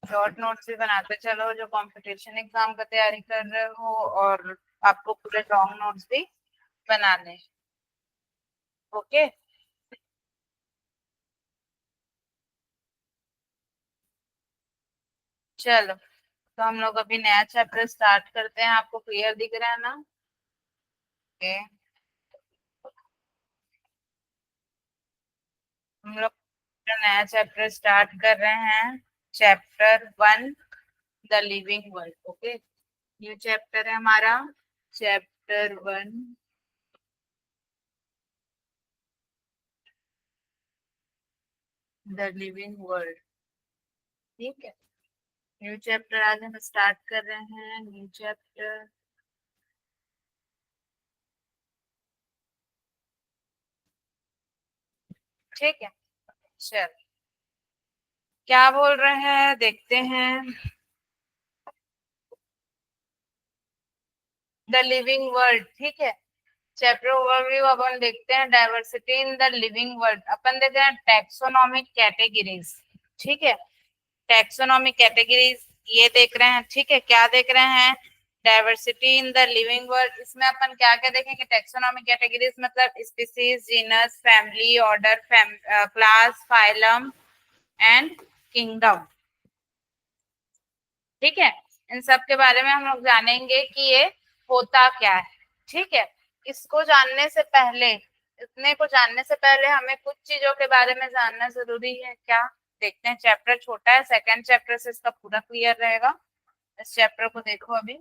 Short notes भी बनाते चलो जो कंपटीशन एग्जाम का तैयारी कर रहे हो, और आपको पूरे लॉन्ग नोट्स भी बनाने। ओके, चलो तो हम लोग अभी नया चैप्टर स्टार्ट करते हैं। आपको क्लियर दिख रहा है ना? ओके, हम लोग जो नया चैप्टर स्टार्ट कर रहे हैं, chapter 1, the living world. Okay, new chapter है हमारा, चैप्टर 1, द लिविंग वर्ल्ड। ठीक है, न्यू चैप्टर आज हम स्टार्ट कर रहे हैं, न्यू चैप्टर। ठीक है, चल क्या बोल रहे हैं देखते हैं। द लिविंग वर्ल्ड, ठीक है। चैप्टर ओवरव्यू अपन देखते हैं, diversity in the living world. अपन देखते हैं टैक्सोनॉमिक कैटेगरीज। ठीक है, टैक्सोनॉमिक कैटेगरीज ये देख रहे हैं। ठीक है, क्या देख रहे हैं? Diversity in the living world. इसमें अपन क्या क्या देखेंगे? टैक्सोनॉमिक कैटेगरीज मतलब species, genus, family, order, class, phylum and kingdom. ठीक है, इन सब के बारे में हम लोग जानेंगे कि ये होता क्या है। ठीक है, इसको जानने से पहले, इतने को जानने से पहले हमें कुछ चीजों के बारे में जानना जरूरी है। क्या देखते हैं? चैप्टर छोटा है, सेकंड चैप्टर से इसका पूरा क्लियर रहेगा। इस चैप्टर को देखो अभी।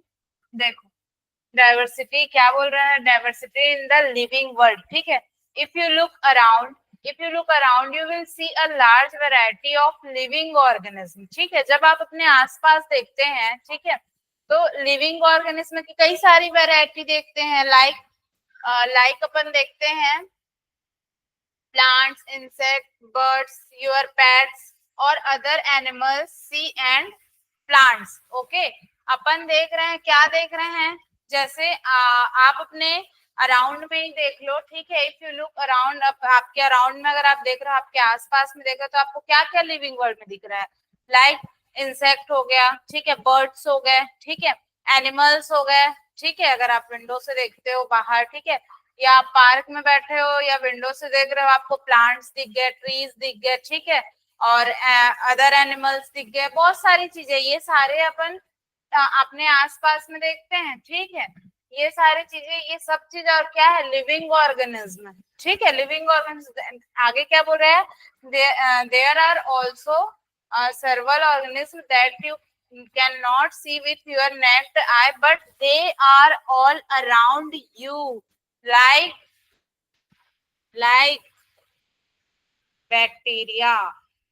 देखो, डाइवर्सिटी क्या बोल रहा है? Diversity in the living world. ठीक है, if you look around, if you look around you will see a large variety of living organism. ठीक है, जब आप अपने आसपास देखते हैं, ठीक है, तो लिविंग ऑर्गेनिज्म की कई सारी वैरायटी देखते हैं। लाइक अपन देखते हैं plants, insect, birds, your pets और other animals, sea and plants. Okay, अपन देख रहे हैं, क्या देख रहे हैं? जैसे आप अपने अराउंड में ही देख लो। ठीक है, इफ यू लुक अराउंड, आपके अराउंड में अगर आप देख रहे हो, आपके आसपास में देख रहे हो, तो आपको क्या क्या लिविंग वर्ल्ड में दिख रहा है? लाइक इंसेक्ट हो गया, ठीक है, बर्ड्स हो गए, ठीक है, एनिमल्स हो गए। ठीक है, अगर आप विंडो से देखते हो बाहर, ठीक है, या आप पार्क में बैठे हो या विंडो से देख रहे हो, आपको प्लांट्स दिख गए, ट्रीज दिख गए। ठीक है, और अदर एनिमल्स दिख गए, बहुत सारी चीजें, ये सारे अपन अपने आसपास में देखते हैं। ठीक है, ये सारी चीजें, ये सब चीज और क्या है? Living organism. ठीक है, लिविंग ऑर्गेनिज्म। आगे क्या बोल रहा है? There are also several organisms that you cannot see with your naked eye, but they are all around you, like bacteria.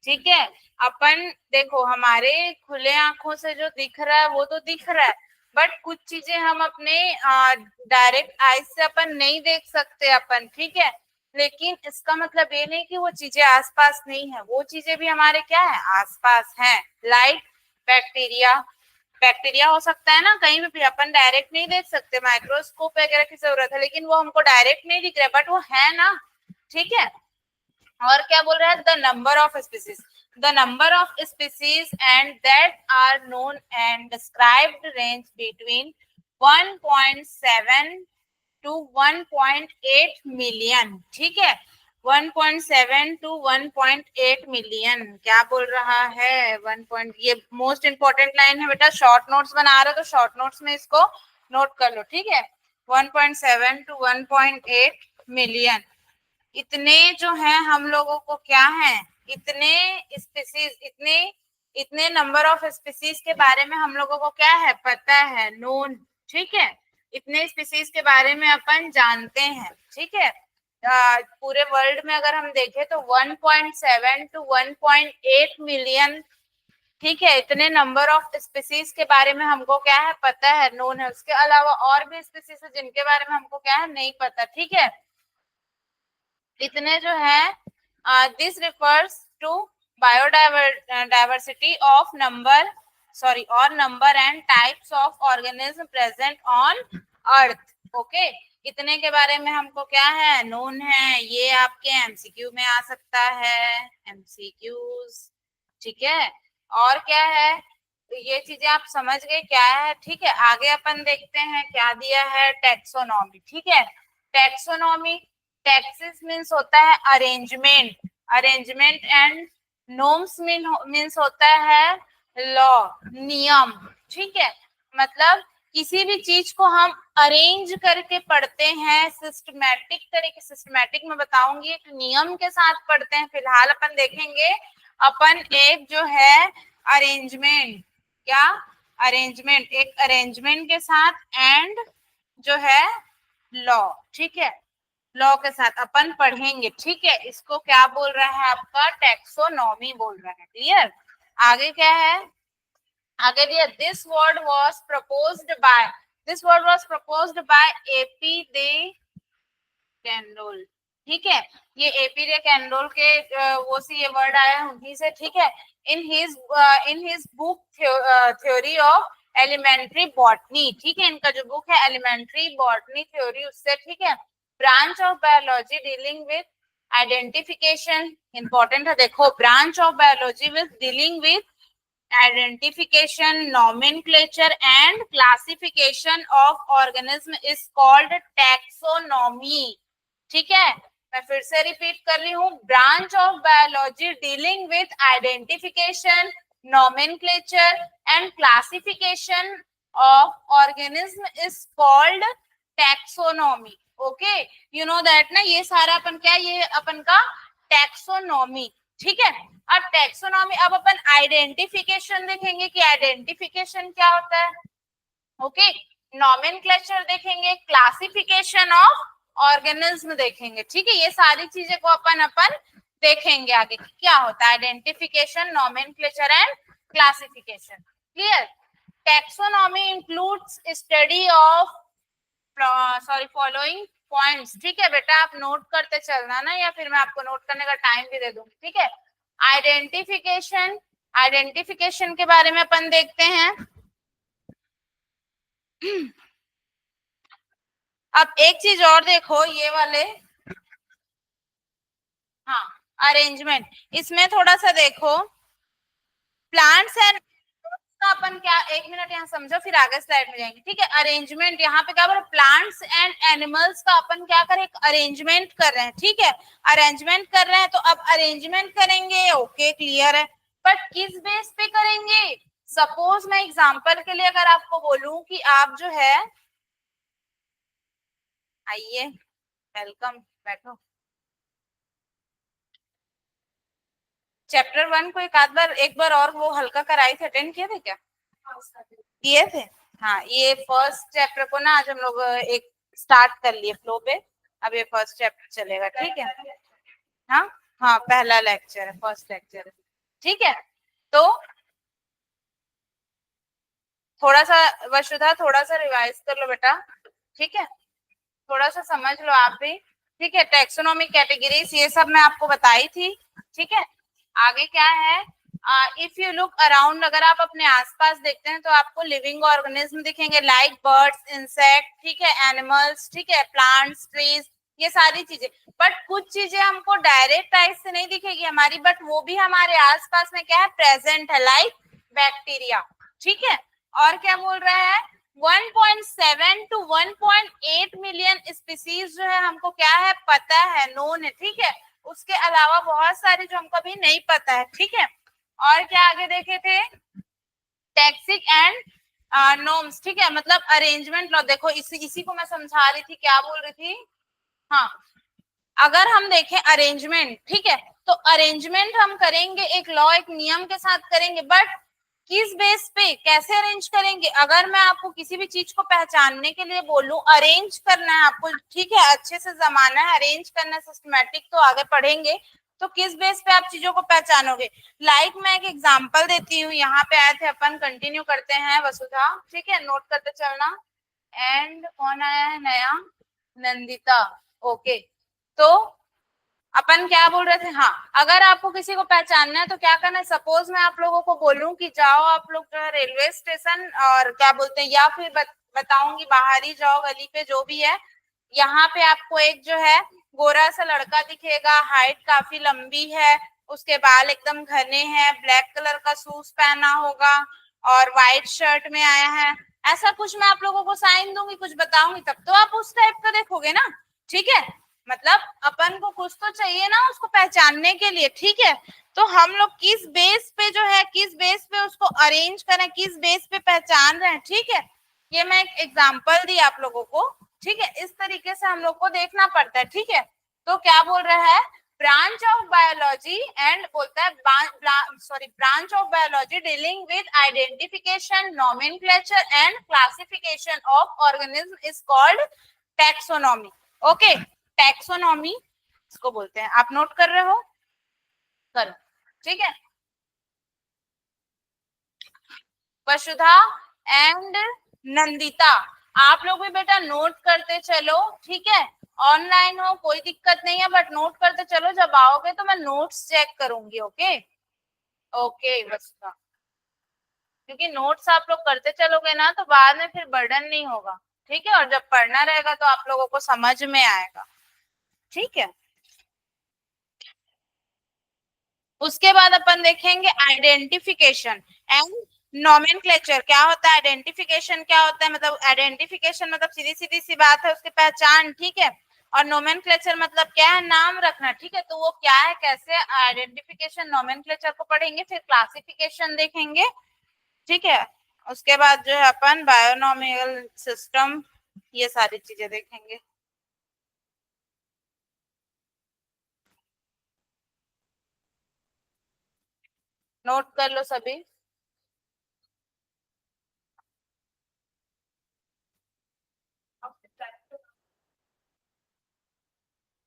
ठीक है, अपन देखो, हमारे खुले आंखों से जो दिख रहा है वो तो दिख रहा है, बट कुछ चीजें हम अपने डायरेक्ट आईज से अपन नहीं देख सकते अपन। ठीक है, लेकिन इसका मतलब ये नहीं कि वो चीजें आसपास नहीं है, वो चीजें भी हमारे क्या है? आसपास हैं। लाइक बैक्टीरिया, बैक्टीरिया हो सकता है ना कहीं भी अपन डायरेक्ट नहीं देख सकते, माइक्रोस्कोप वगैरह की जरूरत है, लेकिन वो हमको डायरेक्ट नहीं दिख रहा है, बट वो है ना। ठीक है, और क्या बोल रहा है? The number of species, the number of species and that are known and described range between 1.7 to 1.8 million. ठीक है, 1.7 टू 1.8 मिलियन। क्या बोल रहा है? 1 पॉइंट, ये मोस्ट इंपॉर्टेंट लाइन है बेटा, शॉर्ट नोट्स बना रहे हो तो शॉर्ट नोट्स में इसको नोट कर लो। ठीक है, 1.7 टू 1.8 मिलियन। इतने जो है हम लोगों को क्या है? इतने स्पीसीज, इतने इतने नंबर ऑफ स्पीसीज के बारे में हम लोगों को क्या है? पता है, नोन। ठीक है, इतने स्पीसीज के बारे में अपन जानते हैं। ठीक है, पूरे वर्ल्ड में अगर हम देखें तो 1.7 टू 1.8 मिलियन। ठीक है, इतने नंबर ऑफ स्पीसीज के बारे में हमको क्या है? पता है, नोन है। उसके अलावा और भी स्पीसीज है जिनके बारे में हमको क्या है? नहीं पता। ठीक है, इतने जो है, this refers to biodiversity of number, sorry, और number and types of organism present on earth. Okay, इतने के बारे में हमको क्या है? नोन है। ये आपके एमसीक्यू में आ सकता है, एमसीक्यूज। ठीक है, और क्या है, तो ये चीजें आप समझ गए क्या है, ठीक है। आगे अपन देखते हैं क्या दिया है, टैक्सोनॉमी, ठीक है। टैक्सोनॉमी, टैक्सेस मीन्स होता है arrangement, arrangement and norms means होता है लॉ, नियम, ठीक है। मतलब किसी भी चीज को हम अरेंज करके पढ़ते हैं, सिस्टमैटिक तरीके, सिस्टमैटिक में बताऊंगी, एक नियम के साथ पढ़ते हैं। फिलहाल अपन देखेंगे, अपन एक जो है अरेंजमेंट, क्या अरेंजमेंट, एक अरेंजमेंट के साथ एंड जो है लॉ, ठीक है, लॉ के साथ अपन पढ़ेंगे, ठीक है। इसको क्या बोल रहा है आपका, टैक्सोनॉमी बोल रहा है, क्लियर। आगे क्या है, आगे दिया this word was proposed by AP they Candolle, ठीक है। ये एपी दे कैंडोल के वो से ये वर्ड आया है उन्हीं से, ठीक है। In his book theory of elementary botany, ठीक है, इनका जो बुक है एलिमेंट्री बॉटनी थ्योरी, उससे, ठीक है। Branch of biology dealing with identification, important है, देखो, branch of biology with dealing with identification, nomenclature and classification of organism is called taxonomy, ठीक है। मैं फिर से रिपीट कर रही हूँ, branch of biology dealing with identification, nomenclature and classification of organism is called taxonomy, okay, you know that ना, ये सारा अपन क्या, ये अपन का टैक्सोनॉमी, ठीक है। अब टैक्सोनॉमी, अब अपन आइडेंटिफिकेशन देखेंगे कि आइडेंटिफिकेशन क्या होता है, ओके। नॉमेनक्लेचर देखेंगे, क्लासिफिकेशन ऑफ ऑर्गेनिज्म देखेंगे, ठीक है। ये सारी चीजें को अपन देखेंगे आगे क्या होता है, identification, nomenclature and classification, clear. Taxonomy includes study of following points, ठीक है बेटा, आप नोट करते चलना ना, या फिर मैं आपको नोट करने का टाइम भी दे दूंगी, ठीक है। आइडेंटिफिकेशन, आइडेंटिफिकेशन के बारे में अपन देखते हैं। अब एक चीज और देखो, ये वाले, हाँ, अरेंजमेंट, इसमें थोड़ा सा देखो, प्लांट्स एंड का अपन क्या, एक मिनट यहाँ समझो, फिर आगे स्लाइड में जाएंगे, ठीक है। अरेंजमेंट, यहाँ पे क्या बोला, प्लांट्स एंड एनिमल्स का अपन क्या करें, अरेंजमेंट कर रहे हैं, ठीक है। अरेंजमेंट कर रहे हैं, तो अब अरेंजमेंट करेंगे, ओके, क्लियर है, बट किस बेस पे करेंगे। सपोज मैं एग्जांपल के लिए अगर आपको बोलूं कि आप जो है, आइए, वेलकम, बैठो। चैप्टर 1 को एक बार और वो हल्का कराई थे, अटेंड किए थे क्या, किए थे, हाँ। ये फर्स्ट चैप्टर को ना आज हम लोग एक स्टार्ट कर लिए फ्लो पे, अब ये फर्स्ट चैप्टर चलेगा, ठीक है। हाँ हाँ, पहला लेक्चर है, फर्स्ट लेक्चर है, ठीक है। तो थोड़ा सा वसुधा, थोड़ा सा रिवाइज कर लो बेटा, ठीक है, थोड़ा सा समझ लो आप भी, ठीक है। टैक्सोनॉमिक कैटेगरीज ये सब मैं आपको बताई थी, ठीक है। आगे क्या है, इफ यू लुक अराउंड, अगर आप अपने आसपास देखते हैं तो आपको लिविंग ऑर्गेनिज्म दिखेंगे, लाइक बर्ड्स, इंसेक्ट, ठीक है, एनिमल्स, ठीक है, प्लांट्स, ट्रीज, ये सारी चीजें। बट कुछ चीजें हमको डायरेक्ट आइज से नहीं दिखेगी हमारी, बट वो भी हमारे आसपास में क्या है, प्रेजेंट है, लाइक बैक्टीरिया, ठीक है। और क्या बोल रहा है, 1.7 to 1.8 मिलियन स्पीसीज जो है हमको क्या है, पता है, नोन है, ठीक है। उसके अलावा बहुत सारे जो हमको अभी नहीं पता है, ठीक है। और क्या आगे देखे थे, टैक्सिक एंड नॉर्म्स, ठीक है, मतलब अरेंजमेंट लॉ, देखो इसी को मैं समझा रही थी, क्या बोल रही थी, हाँ, अगर हम देखें अरेंजमेंट, ठीक है, तो अरेंजमेंट हम करेंगे एक लॉ, एक नियम के साथ करेंगे, बट किस बेस पे, कैसे अरेंज करेंगे। अगर मैं आपको किसी भी चीज को पहचानने के लिए बोलूं, अरेंज करना है आपको, ठीक है, अच्छे से जमाना है, अरेंज करना है, सिस्टमैटिक, तो आगे पढ़ेंगे, तो किस बेस पे आप चीजों को पहचानोगे। लाइक मैं एक एग्जांपल देती हूँ, यहाँ पे आए थे अपन, कंटिन्यू करते हैं वसुधा, ठीक है, नोट करते चलना। एंड कौन आया है नया, नंदिता, ओके। तो अपन क्या बोल रहे थे, हाँ, अगर आपको किसी को पहचानना है तो क्या करना है, सपोज मैं आप लोगों को बोलूं कि जाओ आप लोग जो है रेलवे स्टेशन, और क्या बोलते हैं, या फिर बताऊंगी बाहर ही जाओ, गली पे जो भी है, यहाँ पे आपको एक जो है गोरा सा लड़का दिखेगा, हाइट काफी लंबी है, उसके बाल एकदम घने हैं, ब्लैक कलर का शूज पहना होगा और व्हाइट शर्ट में आया है, ऐसा कुछ मैं आप लोगों को साइन दूंगी, कुछ बताऊंगी, तब तो आप उस टाइप का देखोगे ना। ठीक है, मतलब अपन को कुछ तो चाहिए ना उसको पहचानने के लिए। ठीक है, तो हम लोग किस बेस पे जो है, किस बेस पे उसको अरेंज करें, किस बेस पे पहचान रहे हैं। ठीक है, ये मैं एक एग्जांपल दी आप लोगों को। ठीक है, इस तरीके से हम लोग को देखना पड़ता है। ठीक है, तो क्या बोल रहा है, ब्रांच ऑफ बायोलॉजी एंड बोलता है branch of biology dealing with identification, nomenclature and classification of organism is called taxonomy. Okay, taxonomy इसको बोलते हैं। आप नोट कर रहे हो, करो। ठीक है, वसुधा एंड नंदिता, आप लोग भी बेटा नोट करते चलो। ठीक है, ऑनलाइन हो कोई दिक्कत नहीं है, बट नोट करते चलो, जब आओगे तो मैं नोट्स चेक करूंगी। ओके ओके वसुधा, क्योंकि नोट्स आप लोग करते चलोगे ना तो बाद में फिर बर्डन नहीं होगा। ठीक है, और जब पढ़ना रहेगा तो आप लोगों को समझ में आएगा। ठीक है, उसके बाद अपन देखेंगे आइडेंटिफिकेशन एंड नोमेनक्लेचर। क्या होता है आइडेंटिफिकेशन, क्या होता है, मतलब आइडेंटिफिकेशन मतलब सीधी सीधी सी बात है उसकी पहचान। ठीक है, और नोमेनक्लेचर मतलब क्या है, नाम रखना। ठीक है, तो वो क्या है, कैसे आइडेंटिफिकेशन नोमेनक्लेचर को पढ़ेंगे, फिर क्लासिफिकेशन देखेंगे। ठीक है, उसके बाद जो है अपन बायोनॉमिकल सिस्टम, ये सारी चीजें देखेंगे। नोट कर लो सभी।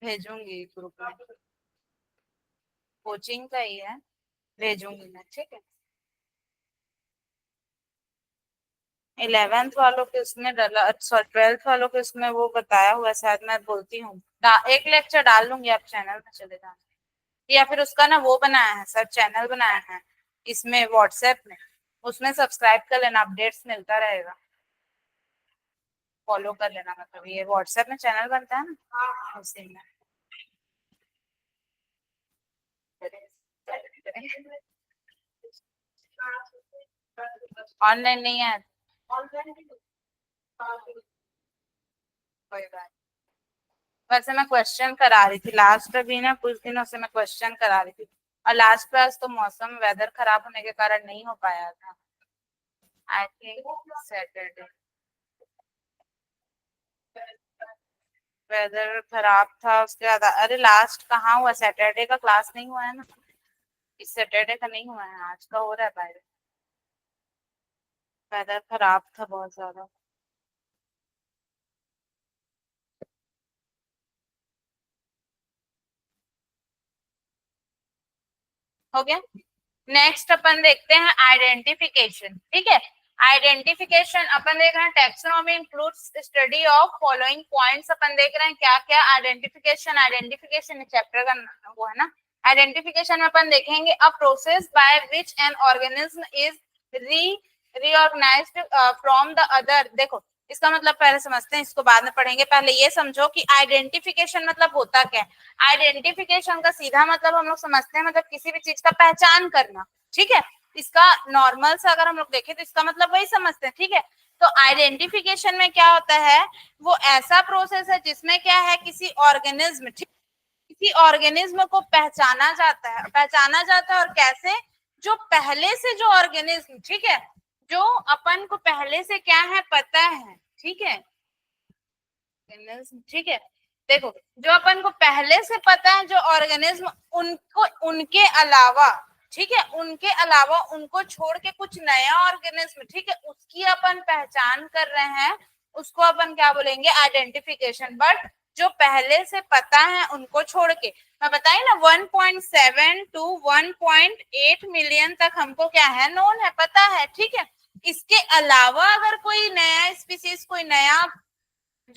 भेजूंगी ग्रुप में, कोचिंग का ही है, भेजूंगी मैं। ठीक है, 11th वालों के उसमें डाला, सॉरी 12th वालों के उसमें वो बताया हुआ है, शायद मैं बोलती हूँ, एक लेक्चर डाल दूंगी, आप चैनल में चले जाना, या फिर उसका ना वो बनाया है सर, चैनल बनाया है इसमें व्हाट्सएप में, उसमें सब्सक्राइब कर लेना, अपडेट्स मिलता रहेगा, फॉलो कर लेना। मतलब ये व्हाट्सएप में चैनल बनता है ना, उसी में। ऑनलाइन नहीं है, कोई बात। वैसे मैं क्वेश्चन करा रही थी लास्ट, अभी ना कुछ दिनों से मैं क्वेश्चन करा रही थी, और लास्ट क्लास तो मौसम वेदर खराब होने के कारण नहीं हो पाया था। आई थिंक सैटरडे वेदर खराब था, उसके बाद अरे लास्ट कहाँ हुआ, सैटरडे का क्लास नहीं हुआ है ना, इस सैटरडे का नहीं हुआ है, आज का हो रहा है बाय। वेदर खराब था बहुत ज्यादा। हो गया, नेक्स्ट अपन देखते हैं आइडेंटिफिकेशन। ठीक है, आइडेंटिफिकेशन अपन देख रहे हैं, taxonomy includes study of following points. अपन देख रहे हैं क्या क्या आइडेंटिफिकेशन, आइडेंटिफिकेशन चैप्टर का वो है ना। आइडेंटिफिकेशन में अपन देखेंगे a process by which an organism is reorganised from the other. देखो इसका मतलब पहले समझते हैं, इसको बाद में पढ़ेंगे, पहले ये समझो कि आइडेंटिफिकेशन मतलब होता क्या है। आइडेंटिफिकेशन का सीधा मतलब हम लोग समझते हैं, मतलब किसी भी चीज का पहचान करना। ठीक है, इसका नॉर्मल से अगर हम लोग देखें तो इसका मतलब वही समझते हैं। ठीक है, तो आइडेंटिफिकेशन में क्या होता है, वो ऐसा प्रोसेस है जिसमें क्या है, किसी ऑर्गेनिज्म, किसी ऑर्गेनिज्म को पहचाना जाता है, पहचाना जाता है, और कैसे, जो पहले से जो ऑर्गेनिज्म, ठीक है, जो अपन को पहले से क्या है पता है। ठीक है, ठीक है, देखो जो अपन को पहले से पता है जो ऑर्गेनिज्म, उनको उनके अलावा, ठीक है, उनके अलावा उनको छोड़ के कुछ नया ऑर्गेनिज्म, ठीक है, उसकी अपन पहचान कर रहे हैं, उसको अपन क्या बोलेंगे, आइडेंटिफिकेशन। बट जो पहले से पता है उनको छोड़ के, मैं बताई ना 1.7 टू 1.8 मिलियन तक हमको क्या है, नोन है, पता है। ठीक है, इसके अलावा अगर कोई नया स्पीसीज, कोई नया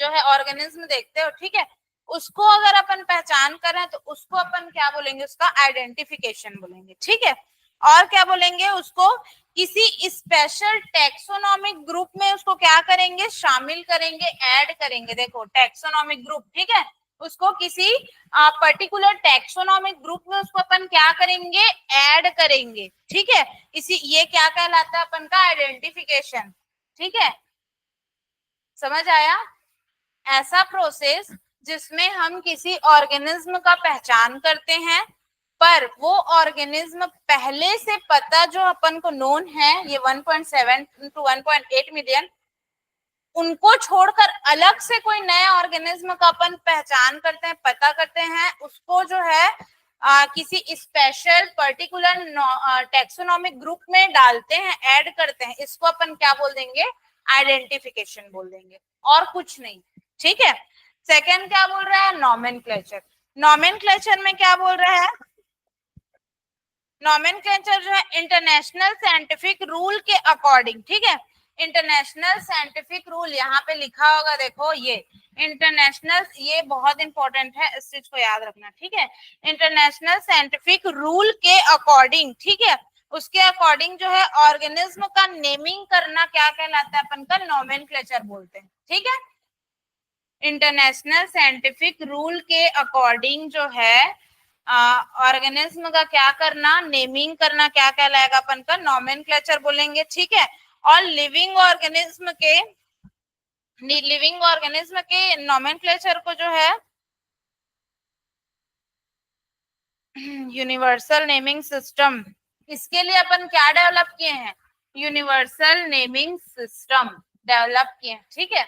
जो है ऑर्गेनिज्म देखते हो, ठीक है, उसको अगर अपन पहचान करें तो उसको अपन क्या बोलेंगे, उसका आइडेंटिफिकेशन बोलेंगे। ठीक है, और क्या बोलेंगे उसको, किसी स्पेशल टेक्सोनॉमिक ग्रुप में उसको क्या करेंगे, शामिल करेंगे, ऐड करेंगे। देखो टेक्सोनॉमिक ग्रुप, ठीक है, उसको किसी पर्टिकुलर टैक्सोनॉमिक ग्रुप में उसको अपन क्या करेंगे, ऐड करेंगे। ठीक है, इसी ये क्या कहलाता है अपन का आइडेंटिफिकेशन। ठीक है, समझ आया? ऐसा प्रोसेस जिसमें हम किसी ऑर्गेनिज्म का पहचान करते हैं, पर वो ऑर्गेनिज्म पहले से पता जो अपन को नोन है, ये 1.7 टू 1.8 मिलियन, उनको छोड़कर अलग से कोई नए ऑर्गेनिज्म का अपन पहचान करते हैं, पता करते हैं, उसको जो है किसी स्पेशल पर्टिकुलर टेक्सोनॉमिक ग्रुप में डालते हैं, ऐड करते हैं, इसको अपन क्या बोल देंगे, आइडेंटिफिकेशन बोल देंगे, और कुछ नहीं। ठीक है, सेकंड क्या बोल रहा है, नॉमेनक्लेचर। नॉमेनक्लेचर में क्या बोल रहा है, नॉमेनक्लेचर जो है इंटरनेशनल साइंटिफिक रूल के अकॉर्डिंग। ठीक है, इंटरनेशनल साइंटिफिक रूल यहाँ पे लिखा होगा, देखो ये इंटरनेशनल, ये बहुत इंपॉर्टेंट है, इस चीज को याद रखना। ठीक है, इंटरनेशनल साइंटिफिक रूल के अकॉर्डिंग, ठीक है, उसके अकॉर्डिंग जो है ऑर्गेनिज्म का नेमिंग करना क्या कहलाता है, अपन का नॉमेनक्लेचर बोलते हैं। ठीक है, इंटरनेशनल साइंटिफिक रूल के अकॉर्डिंग जो है ऑर्गेनिज्म का क्या करना, नेमिंग करना क्या कहलाएगा, अपन का नॉमेनक्लेचर बोलेंगे। ठीक है, और लिविंग ऑर्गेनिज्म के नॉमेनक्लेचर को जो है यूनिवर्सल नेमिंग सिस्टम, इसके लिए अपन क्या डेवलप किए हैं, यूनिवर्सल नेमिंग सिस्टम डेवलप किए हैं। ठीक है,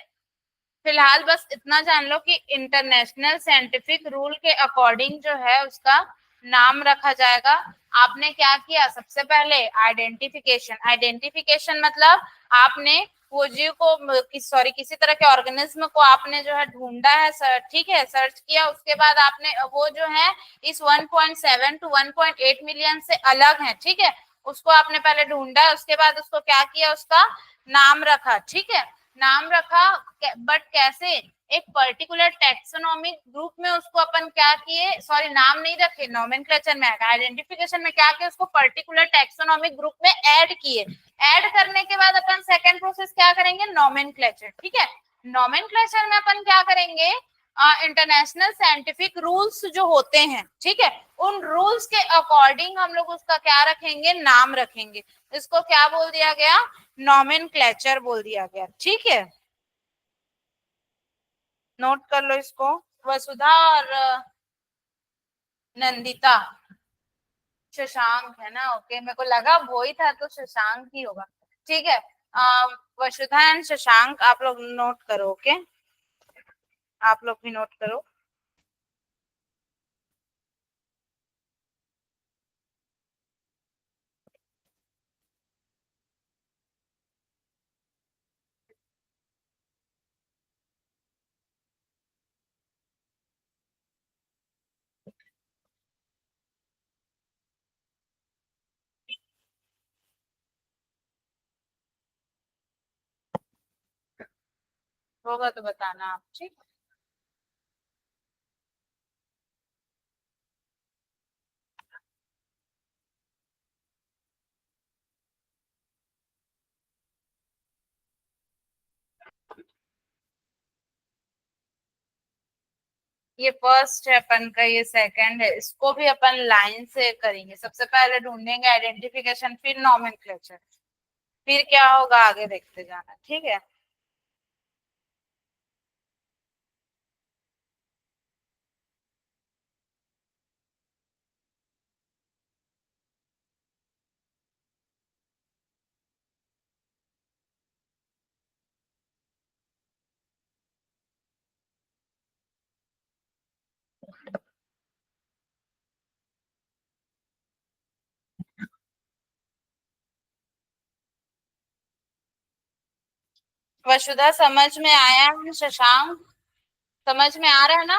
फिलहाल बस इतना जान लो कि इंटरनेशनल साइंटिफिक रूल के अकॉर्डिंग जो है उसका नाम रखा जाएगा। आपने क्या किया, सबसे पहले आइडेंटिफिकेशन। आइडेंटिफिकेशन मतलब आपने वो जीव को सॉरी किसी तरह के ऑर्गेनिज्म को आपने जो है ढूंढा है, ठीक है, सर्च किया, उसके बाद आपने वो जो है इस 1.7 टू 1.8 मिलियन से अलग है। ठीक है, उसको आपने पहले ढूंढा, उसके बाद उसको क्या किया, उसका नाम रखा। ठीक है, नाम रखा, बट कैसे, एक पर्टिकुलर टैक्सोनॉमिक ग्रुप में उसको अपन क्या किए, सॉरी नाम नहीं रखे, नोमेनक्लेचर में आइडेंटिफिकेशन में क्या किए, उसको पर्टिकुलर टैक्सोनॉमिक ग्रुप में ऐड किए। ऐड करने के बाद अपन सेकंड प्रोसेस क्या करेंगे, नोमेनक्लेचर। ठीक है, नोमेनक्लेचर में अपन क्या करेंगे, इंटरनेशनल साइंटिफिक रूल्स जो होते हैं, ठीक है, उन रूल्स के अकॉर्डिंग हम लोग उसका क्या रखेंगे, नाम रखेंगे। इसको क्या बोल दिया गया, नॉमेनक्लेचर बोल दिया गया। ठीक है, नोट कर लो इसको। वसुधा और नंदिता, शशांक है ना, ओके, मेरे को लगा वो ही था तो शशांक ही होगा। ठीक है, वसुधा एंड शशांक आप लोग नोट करो, ओके, आप लोग भी नोट करो। होगा तो बताना आप, ठीक। ये फर्स्ट है अपन का, ये सेकंड है, इसको भी अपन लाइन से करेंगे। सबसे पहले ढूंढेंगे आइडेंटिफिकेशन, फिर नॉमेनक्लेचर, फिर क्या होगा आगे देखते जाना। ठीक है, वसुधा समझ में आया है, शशांक समझ में आ रहा है ना?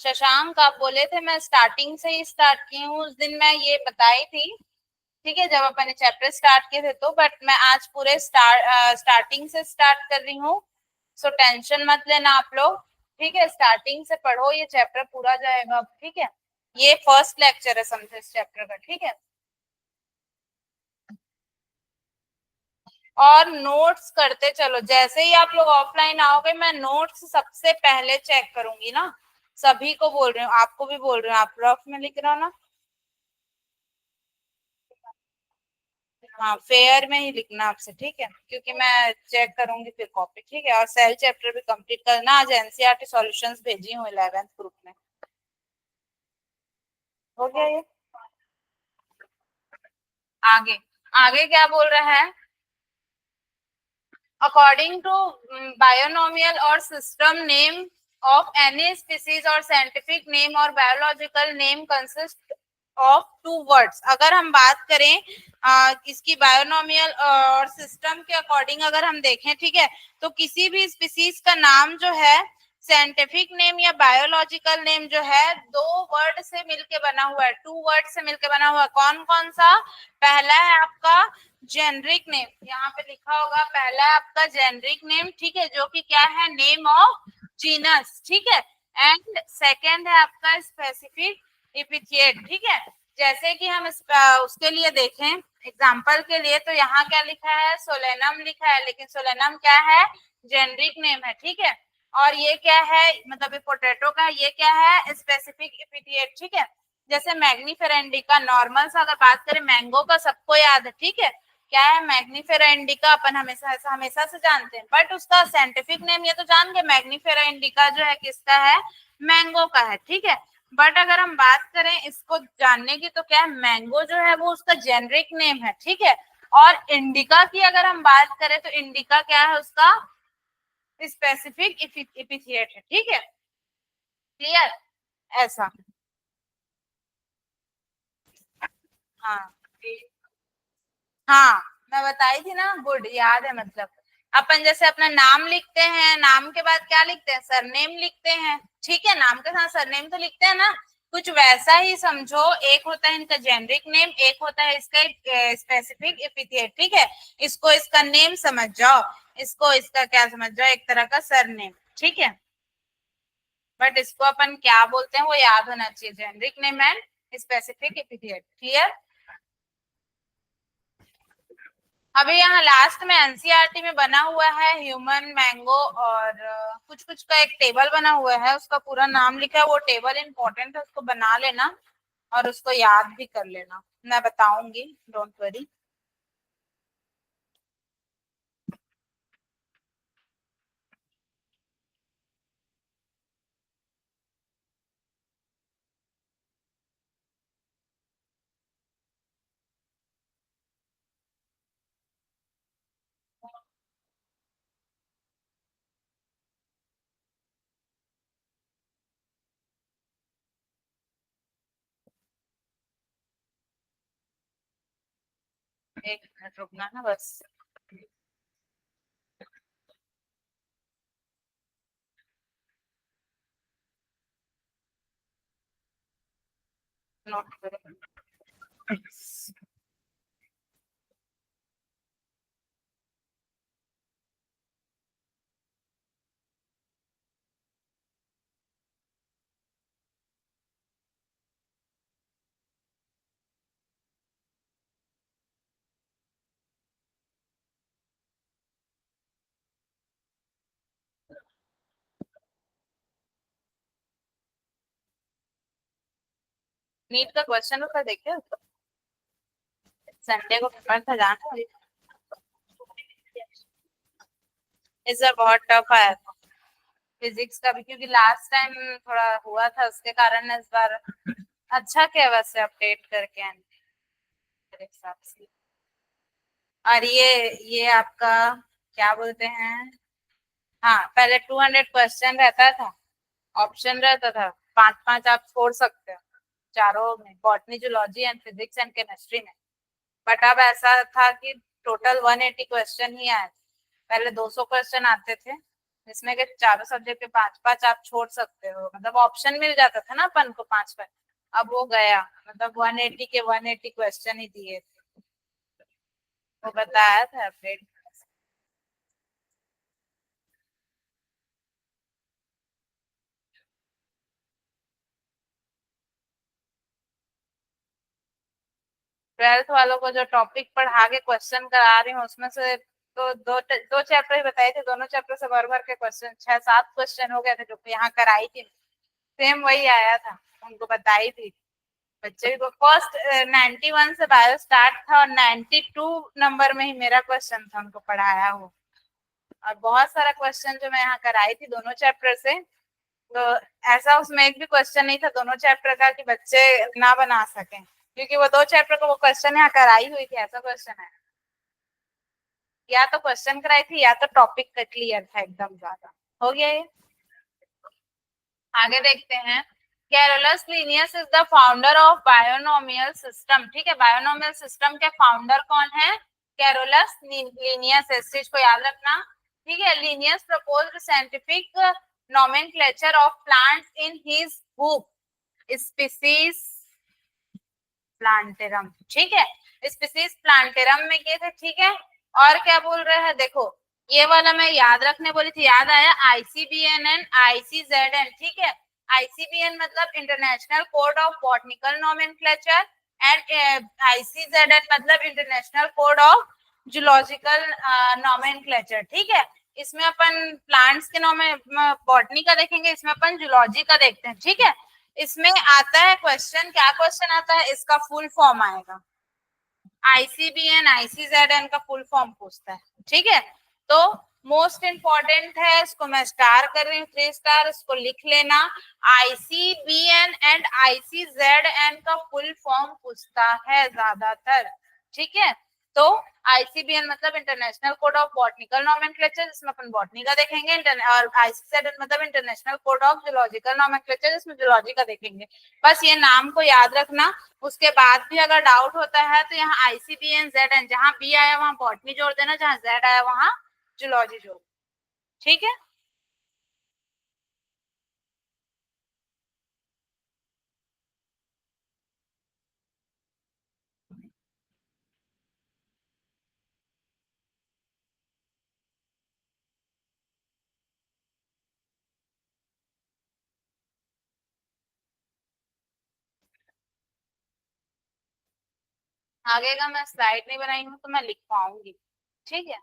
शशांक आप बोले थे मैं स्टार्टिंग से ही स्टार्ट की हूँ, उस दिन मैं ये बताई थी, ठीक है, जब अपन चैप्टर स्टार्ट किए थे तो, बट मैं आज पूरे स्टार्टिंग से स्टार्ट कर रही हूँ, सो टेंशन मत लेना आप लोग। ठीक है, स्टार्टिंग से पढ़ो, ये चैप्टर पूरा जाएगा। ठीक है, ये फर्स्ट लेक्चर है समझे इस चैप्टर का। ठीक है, और नोट्स करते चलो, जैसे ही आप लोग ऑफलाइन आओगे मैं नोट्स सबसे पहले चेक करूंगी ना, सभी को बोल रही हूँ, आपको भी बोल रही हूँ, आप रफ में लिख रहे हो ना? हाँ, फेयर में ही लिखना आपसे, ठीक है, क्योंकि मैं चेक करूंगी फिर कॉपी, ठीक है। और सेल चैप्टर भी कंप्लीट करना। आज एनसीईआरटी सॉल्यूशंस भेजी हूँ 11th ग्रुप में। हो गया ये। आगे, आगे क्या बोल रहा है? According to binomial or system name of any species or scientific name or biological name consists of two words। अगर हम बात करें इसकी बायोनोमियल और सिस्टम के अकॉर्डिंग अगर हम देखें, ठीक है, तो किसी भी स्पीसीज का नाम जो है, साइंटिफिक नेम या बायोलॉजिकल नेम जो है, दो वर्ड से मिलके बना हुआ है, टू वर्ड से मिलके बना हुआ है। कौन कौन सा? पहला है आपका जेनरिक नेम, यहाँ पे लिखा होगा, पहला है आपका जेनरिक नेम, ठीक है, जो कि क्या है, नेम ऑफ जीनस, ठीक है। एंड सेकंड है आपका स्पेसिफिक एपिथेट, ठीक है। जैसे कि हम उसके लिए देखें एग्जांपल के लिए, तो यहाँ क्या लिखा है, सोलेनम लिखा है, लेकिन सोलेनम क्या है, जेनरिक नेम है, ठीक है। और ये क्या है, मतलब ये पोटैटो का, ये क्या है, स्पेसिफिक एपिथेट, ठीक है। जैसे मैग्नीफेरा इंडिका, नॉर्मल सा अगर बात करें, मैंगो का सबको याद है, ठीक है, क्या है, मैग्नीफेरा इंडिका, अपन हमेशा हमेशा से जानते हैं, बट उसका साइंटिफिक नेम ये तो जान गए, मैग्नीफेरा इंडिका जो है किसका है, मैंगो का है, ठीक है। बट अगर हम बात करें इसको जानने की, तो क्या है, मैंगो जो है वो उसका जेनरिक नेम है, ठीक है। और इंडिका की अगर हम बात करें, तो इंडिका क्या है, उसका स्पेसिफिक एपिथेट है, ठीक है। क्लियर? ऐसा। हाँ हाँ, मैं बताई थी ना, गुड, याद है मतलब। अपन जैसे अपना नाम लिखते हैं, नाम के बाद क्या लिखते हैं, सरनेम लिखते हैं, ठीक है, नाम के साथ सरनेम तो लिखते हैं ना। कुछ वैसा ही समझो, एक होता है इनका जेनरिक नेम, एक होता है इसका स्पेसिफिक एपिथेट, ठीक है। इसको इसका नेम समझ जाओ, इसको इसका क्या समझ जाओ, एक तरह का सरनेम, ठीक है। बट इसको अपन क्या बोलते हैं वो याद होना चाहिए, generic name and specific epithet. Clear? अभी यहाँ लास्ट में एनसीईआरटी में बना हुआ है ह्यूमन मैंगो, और कुछ कुछ का एक टेबल बना हुआ है, उसका पूरा नाम लिखा है, वो टेबल इंपॉर्टेंट है, उसको बना लेना और उसको याद भी कर लेना, मैं बताऊंगी, डोंट वरी। एक मिनट रुकना ना बस। नोट करो। नीट का क्वेश्चन पेपर देखिए, संडे को पेपर था, जाना इस बार बहुत टफ आया था फिजिक्स का भी, क्योंकि लास्ट टाइम थोड़ा हुआ था, उसके कारण इस बार अच्छा किया वैसे अपडेट करके आने मेरे हिसाब से। और ये आपका क्या बोलते हैं, हाँ, पहले 200 क्वेश्चन रहता था, ऑप्शन रहता था, पांच पांच आप छोड़ सकते हो चारों में, botany, zoology and physics and chemistry में। बट अब ऐसा था कि टोटल 180 क्वेश्चन ही आए थे। पहले 200 क्वेश्चन आते थे, जिसमें के चारों सब्जेक्ट के पांच पांच आप छोड़ सकते हो, मतलब ऑप्शन मिल जाता था ना अपन को पांच पांच। अब वो गया, मतलब 180 के 180 क्वेश्चन ही दिए थे, वो बताया था अपडेट। 12th वालों को जो टॉपिक पढ़ा के क्वेश्चन करा रही हूँ, उसमें से तो दो चैप्टर ही बताए थे, दोनों चैप्टर से भर भर के क्वेश्चन 6-7 क्वेश्चन हो गए थे, जो कि यहाँ कराई थी। सेम वही आया था, उनको बताई थी बच्चे को। फर्स्ट 91 से बायो स्टार्ट था और 92 नंबर में ही मेरा क्वेश्चन था उनको पढ़ाया हो। और बहुत सारा क्वेश्चन जो मैं यहाँ कराई थी दोनों चैप्टर से, तो ऐसा उसमें एक भी क्वेश्चन नहीं था दोनों चैप्टर का कि बच्चे ना बना सकें, क्योंकि वो दो चैप्टर का वो क्वेश्चन यहाँ कराई हुई थी, ऐसा क्वेश्चन है। या तो क्वेश्चन कराई थी या तो टॉपिक का क्लियर था एकदम ज्यादा। हो गया ये। आगे देखते हैं। Carolus Linnaeus is the founder of binomial system. ठीक है, बायोनोमियल सिस्टम के फाउंडर कौन है? Carolus Linnaeus. इस चीज को याद रखना। ठीक है, Linnaeus proposed scientific nomenclature of plants in his book species plantarum. ठीक है, स्पीसीज प्लांटेरम में किए थे। ठीक है, और क्या बोल रहे हैं देखो, ये वाला मैं याद रखने बोली थी, याद आया? ICBN and ICZN. ठीक है, आईसीबीएन मतलब international code of botanical nomenclature and ICZN मतलब international code of zoological nomenclature. ठीक है, इसमें अपन प्लांट्स के नॉमे बॉटनी का देखेंगे, इसमें अपन जूलॉजी का देखते हैं। ठीक है, इसमें आता है क्वेश्चन, क्या क्वेश्चन आता है? इसका फुल फॉर्म आएगा। आईसीबीएन आईसीजेडएन का फुल फॉर्म पूछता है। ठीक है, तो मोस्ट इंपॉर्टेंट है, इसको मैं स्टार कर रही हूँ, 3 स्टार, इसको लिख लेना। आईसीबीएन एंड आईसीजेडएन का फुल फॉर्म पूछता है ज्यादातर। ठीक है, तो आईसीबीएन मतलब international code of botanical nomenclature, जिसमें अपन बॉटनी का देखेंगे, और आईसीजेडएन मतलब international code of zoological nomenclature, जिसमें जूलॉजी का देखेंगे। बस ये नाम को याद रखना। उसके बाद भी अगर डाउट होता है तो यहाँ आईसीबीएन जेड एन, जहाँ बी आया वहां बॉटनी जोड़ देना, जहाँ जेड आया वहां जूलॉजी जोड़। ठीक है, आगे का मैं स्लाइड नहीं बनाई हूँ तो मैं लिख पाऊंगी। ठीक है,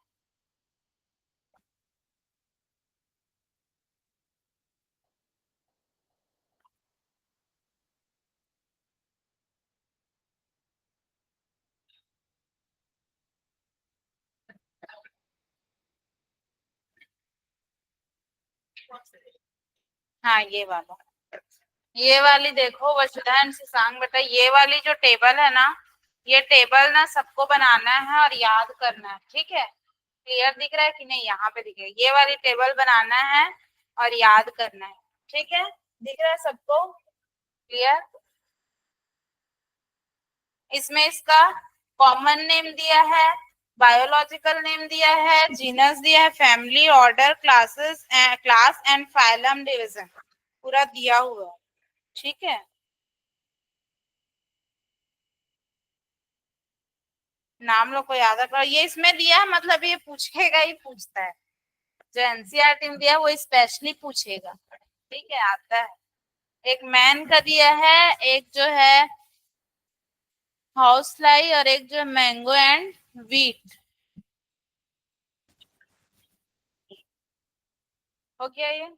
हाँ ये वाली देखो वसुधा एंड शशांक बेटा, ये वाली जो टेबल है ना, ये टेबल ना सबको बनाना है और याद करना है। ठीक है, क्लियर दिख रहा है कि नहीं? यहाँ पे दिख रहा है, ये वाली टेबल बनाना है और याद करना है। ठीक है, दिख रहा है सबको? क्लियर? इसमें इसका कॉमन नेम दिया है, बायोलॉजिकल नेम दिया है, जीनस दिया है, family, order, classes, class and phylum division पूरा दिया हुआ है। ठीक है, नाम लोग को याद रखो। ये इसमें दिया है मतलब ये पूछेगा ही पूछता है, जो एनसीईआरटी में दिया है वो स्पेशली पूछेगा। ठीक है, आता है। एक मैन का दिया है, एक जो है हाउस फ्लाई, और एक जो मैंगो एंड वीट। हो गया ये।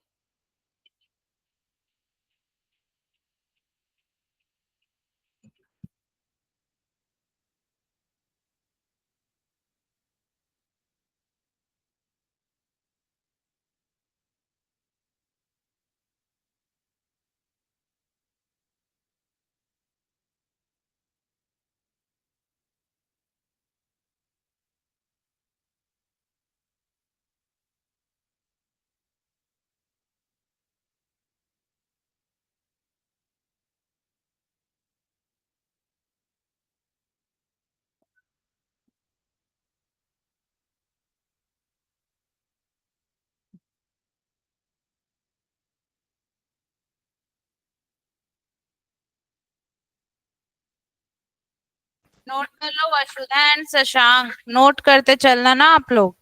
नोट कर लो वसुधा एंड शशांक, नोट करते चलना ना आप लोग।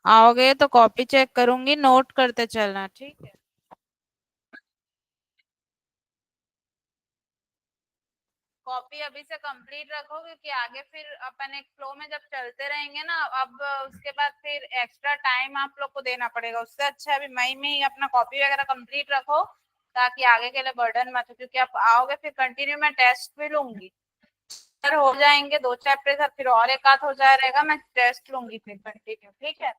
आओगे तो कॉपी चेक करूंगी, नोट करते चलना। ठीक है, कॉपी अभी से कंप्लीट रखो, क्योंकि आगे फिर अपन एक फ्लो में जब चलते रहेंगे ना, अब उसके बाद फिर एक्स्ट्रा टाइम आप लोग को देना पड़ेगा। उससे अच्छा अभी मई में ही अपना कॉपी वगैरह कंप्लीट रखो, ताकि आगे के लिए बर्डन मत हो, क्योंकि आप आओगे फिर कंटिन्यू मैं टेस्ट भी लूंगी। फिर हो जाएंगे 2 चैप्टर, फिर और एक आध हो जाएगा, मैं टेस्ट लूंगी फिर कंटिन्यू, ठीक है,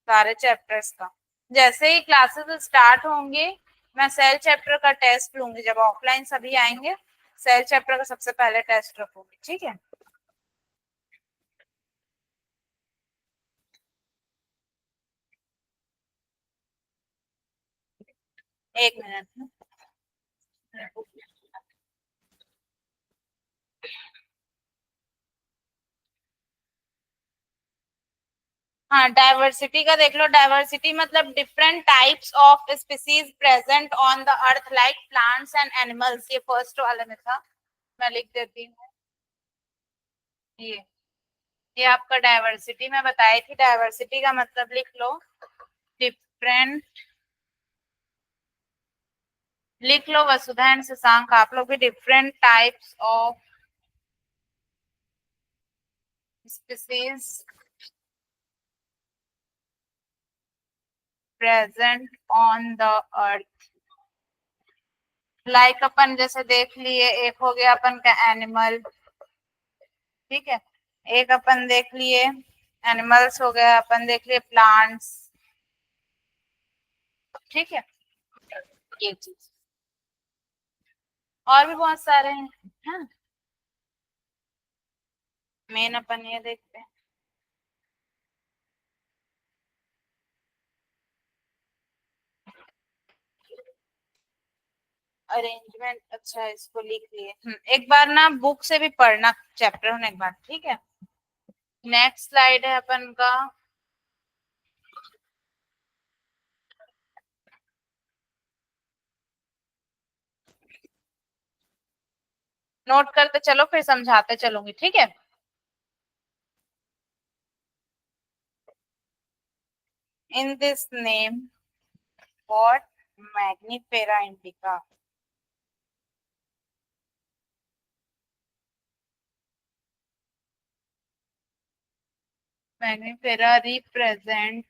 सारे चैप्टर्स का। जैसे ही क्लासेस स्टार्ट होंगी, मैं सेल चैप्टर का टेस्ट लूंगी। जब ऑफलाइन सभी आएंगे, सेल चैप्टर का सबसे पहले टेस्ट रखूंगी, ठीक है। एक मिनट। हाँ, डाइवर्सिटी का देख लो। डाइवर्सिटी मतलब different types of species present on the earth like plants and animals. ये फर्स्ट वाले में था, मैं लिख देती हूँ। ये आपका डाइवर्सिटी में बताई थी। डाइवर्सिटी का मतलब लिख लो, डिफरेंट। लिख लो वसुधा एंड शशांक, आप लोग भी, different types of species present on the earth. Like अपन जैसे देख लिए, एक हो गया अपन का एनिमल, ठीक है। एक अपन देख लिए एनिमल्स हो गया, अपन देख लिए प्लांट्स, ठीक है। ये चीज और भी बहुत सारे हैं। हाँ, मेन अपन ये देखते हैं। अरेंजमेंट, अच्छा इसको लिख लिए। एक बार ना बुक से भी पढ़ना चैप्टर होने के बाद, ठीक है। नेक्स्ट स्लाइड है अपन का। नोट करते चलो, फिर समझाते चलूंगी, ठीक है। In this name what Mangifera indica. Mangifera represent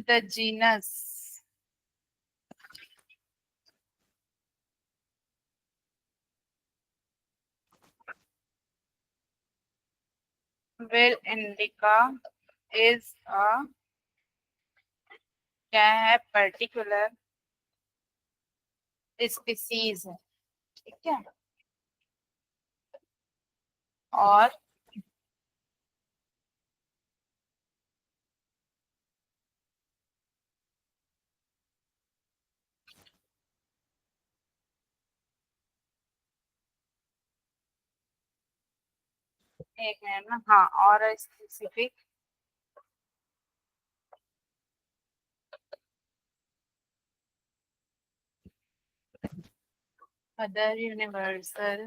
the genus where indica is a, क्या है, पर्टिकुलर स्पीसीज है, ठीक है। और एक मिनट ना, हाँ, और स्पेसिफिक अदर यूनिवर्सल।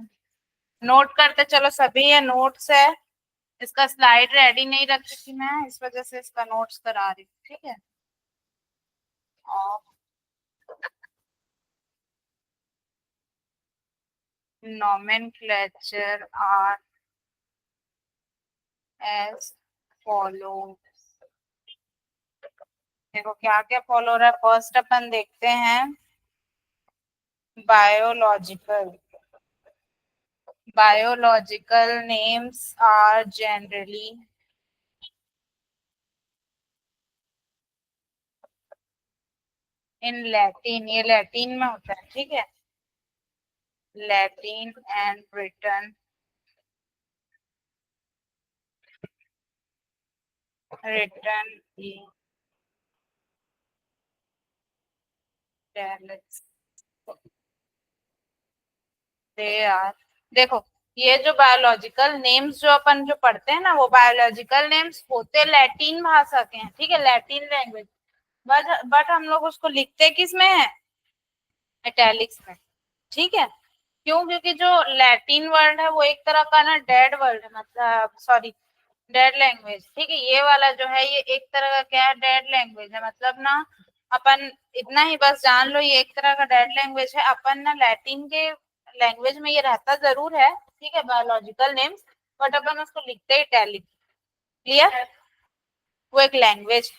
नोट करते चलो सभी, ये नोट्स है। इसका स्लाइड रेडी नहीं रखी थी मैं, इस वजह से इसका नोट्स करा रही हूँ, ठीक है। और nomenclature are as follow। देखो क्या क्या फॉलो हो रहा है। फर्स्ट अपन देखते हैं biological. Biological names are generally in Latin. ये लैटिन में होता है, ठीक है। Latin and written, written dialects they are. देखो, ये जो बायोलॉजिकल नेम्स जो अपन जो पढ़ते हैं ना, वो बायोलॉजिकल नेम्स होते लैटिन भाषा के हैं, ठीक है, लैटिन लैंग्वेज। बट हम लोग उसको लिखते किस में है, इटैलिक्स में, ठीक है। क्यों? क्योंकि जो लैटिन वर्ड है वो एक तरह का ना डेड वर्ड है, मतलब सॉरी, डेड लैंग्वेज, ठीक है। ये वाला जो है, ये एक तरह का क्या है, डेड लैंग्वेज है, मतलब ना अपन इतना ही बस जान लो, ये एक तरह का डेड लैंग्वेज है। अपन ना लैटिन के लैंग्वेज में ये रहता जरूर है, ठीक है, बायोलॉजिकल नेम्स, बट अपन उसको लिखते ही इटैलिक। क्लियर? वो एक लैंग्वेज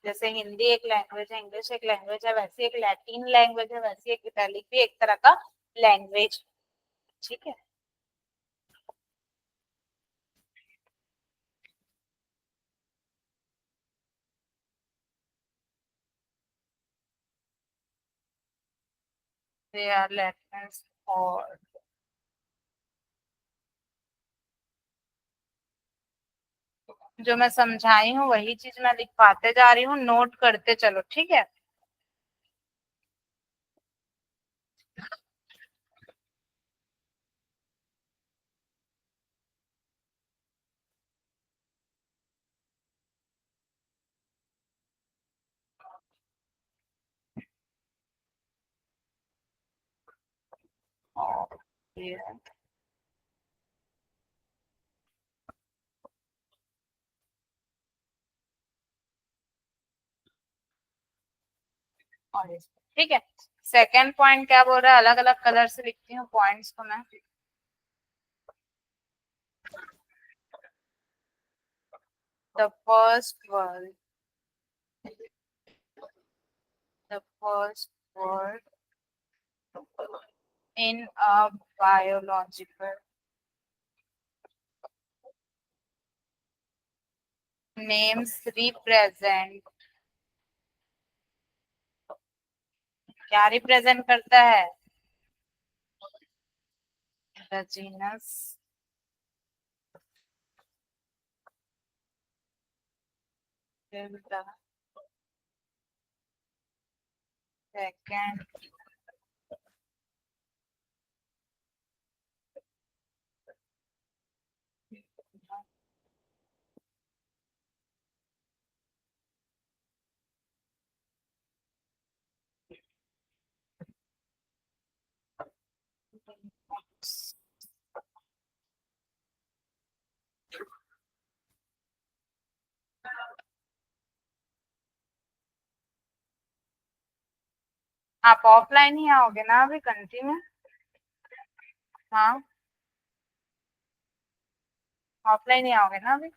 जैसे हिंदी एक लैंग्वेज है, इंग्लिश एक लैंग्वेज है, वैसे एक लैटिन लैंग्वेज है, वैसे एक इटैलिक भी एक तरह का लैंग्वेज। ठीक है। दे आर लेटर्स और जो मैं समझाई हूँ वही चीज मैं लिखवाते जा रही हूँ, नोट करते चलो, ठीक है। और ये और ठीक है। सेकंड पॉइंट क्या बोल रहा है, अलग अलग कलर से लिखती हूँ पॉइंट्स को मैं। The first word, the first word in a biological names represent, क्या रिप्रेजेंट करता है? the genus, the second आप ऑफलाइन ही आओगे ना अभी कंटिन्यू? हाँ, ऑफलाइन ही आओगे ना अभी?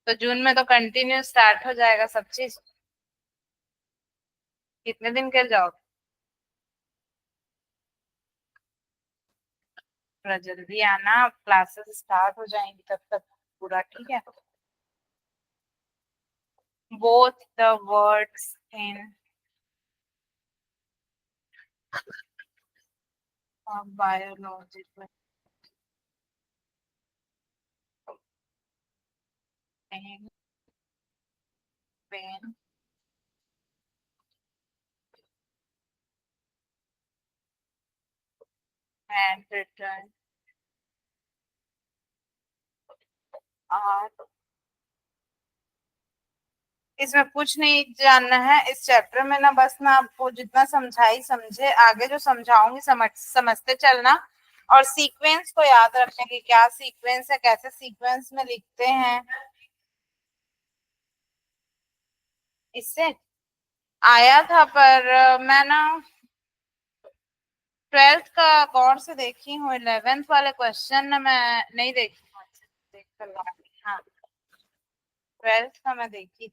तो जून में तो कंटिन्यू स्टार्ट हो जाएगा सब चीज। कितने दिन कर जाओगे? थोड़ा जल्दी आना, क्लासेस स्टार्ट हो जाएंगी तब तक पूरा, ठीक है। both the words in a biological name been handwritten are, इसमें कुछ नहीं जानना है इस चैप्टर में ना, बस ना आपको जितना समझाई समझे, आगे जो समझाऊंगी समझते चलना। और सीक्वेंस को याद रखने की, क्या सीक्वेंस है, कैसे सीक्वेंस में लिखते हैं। इससे आया था पर मैं ना 12th का गौर से देखी हूँ, 11th वाले क्वेश्चन ना मैं नहीं देखी हूँ अच्छे से, देख कर हाँ 12th का मैं देखी थी।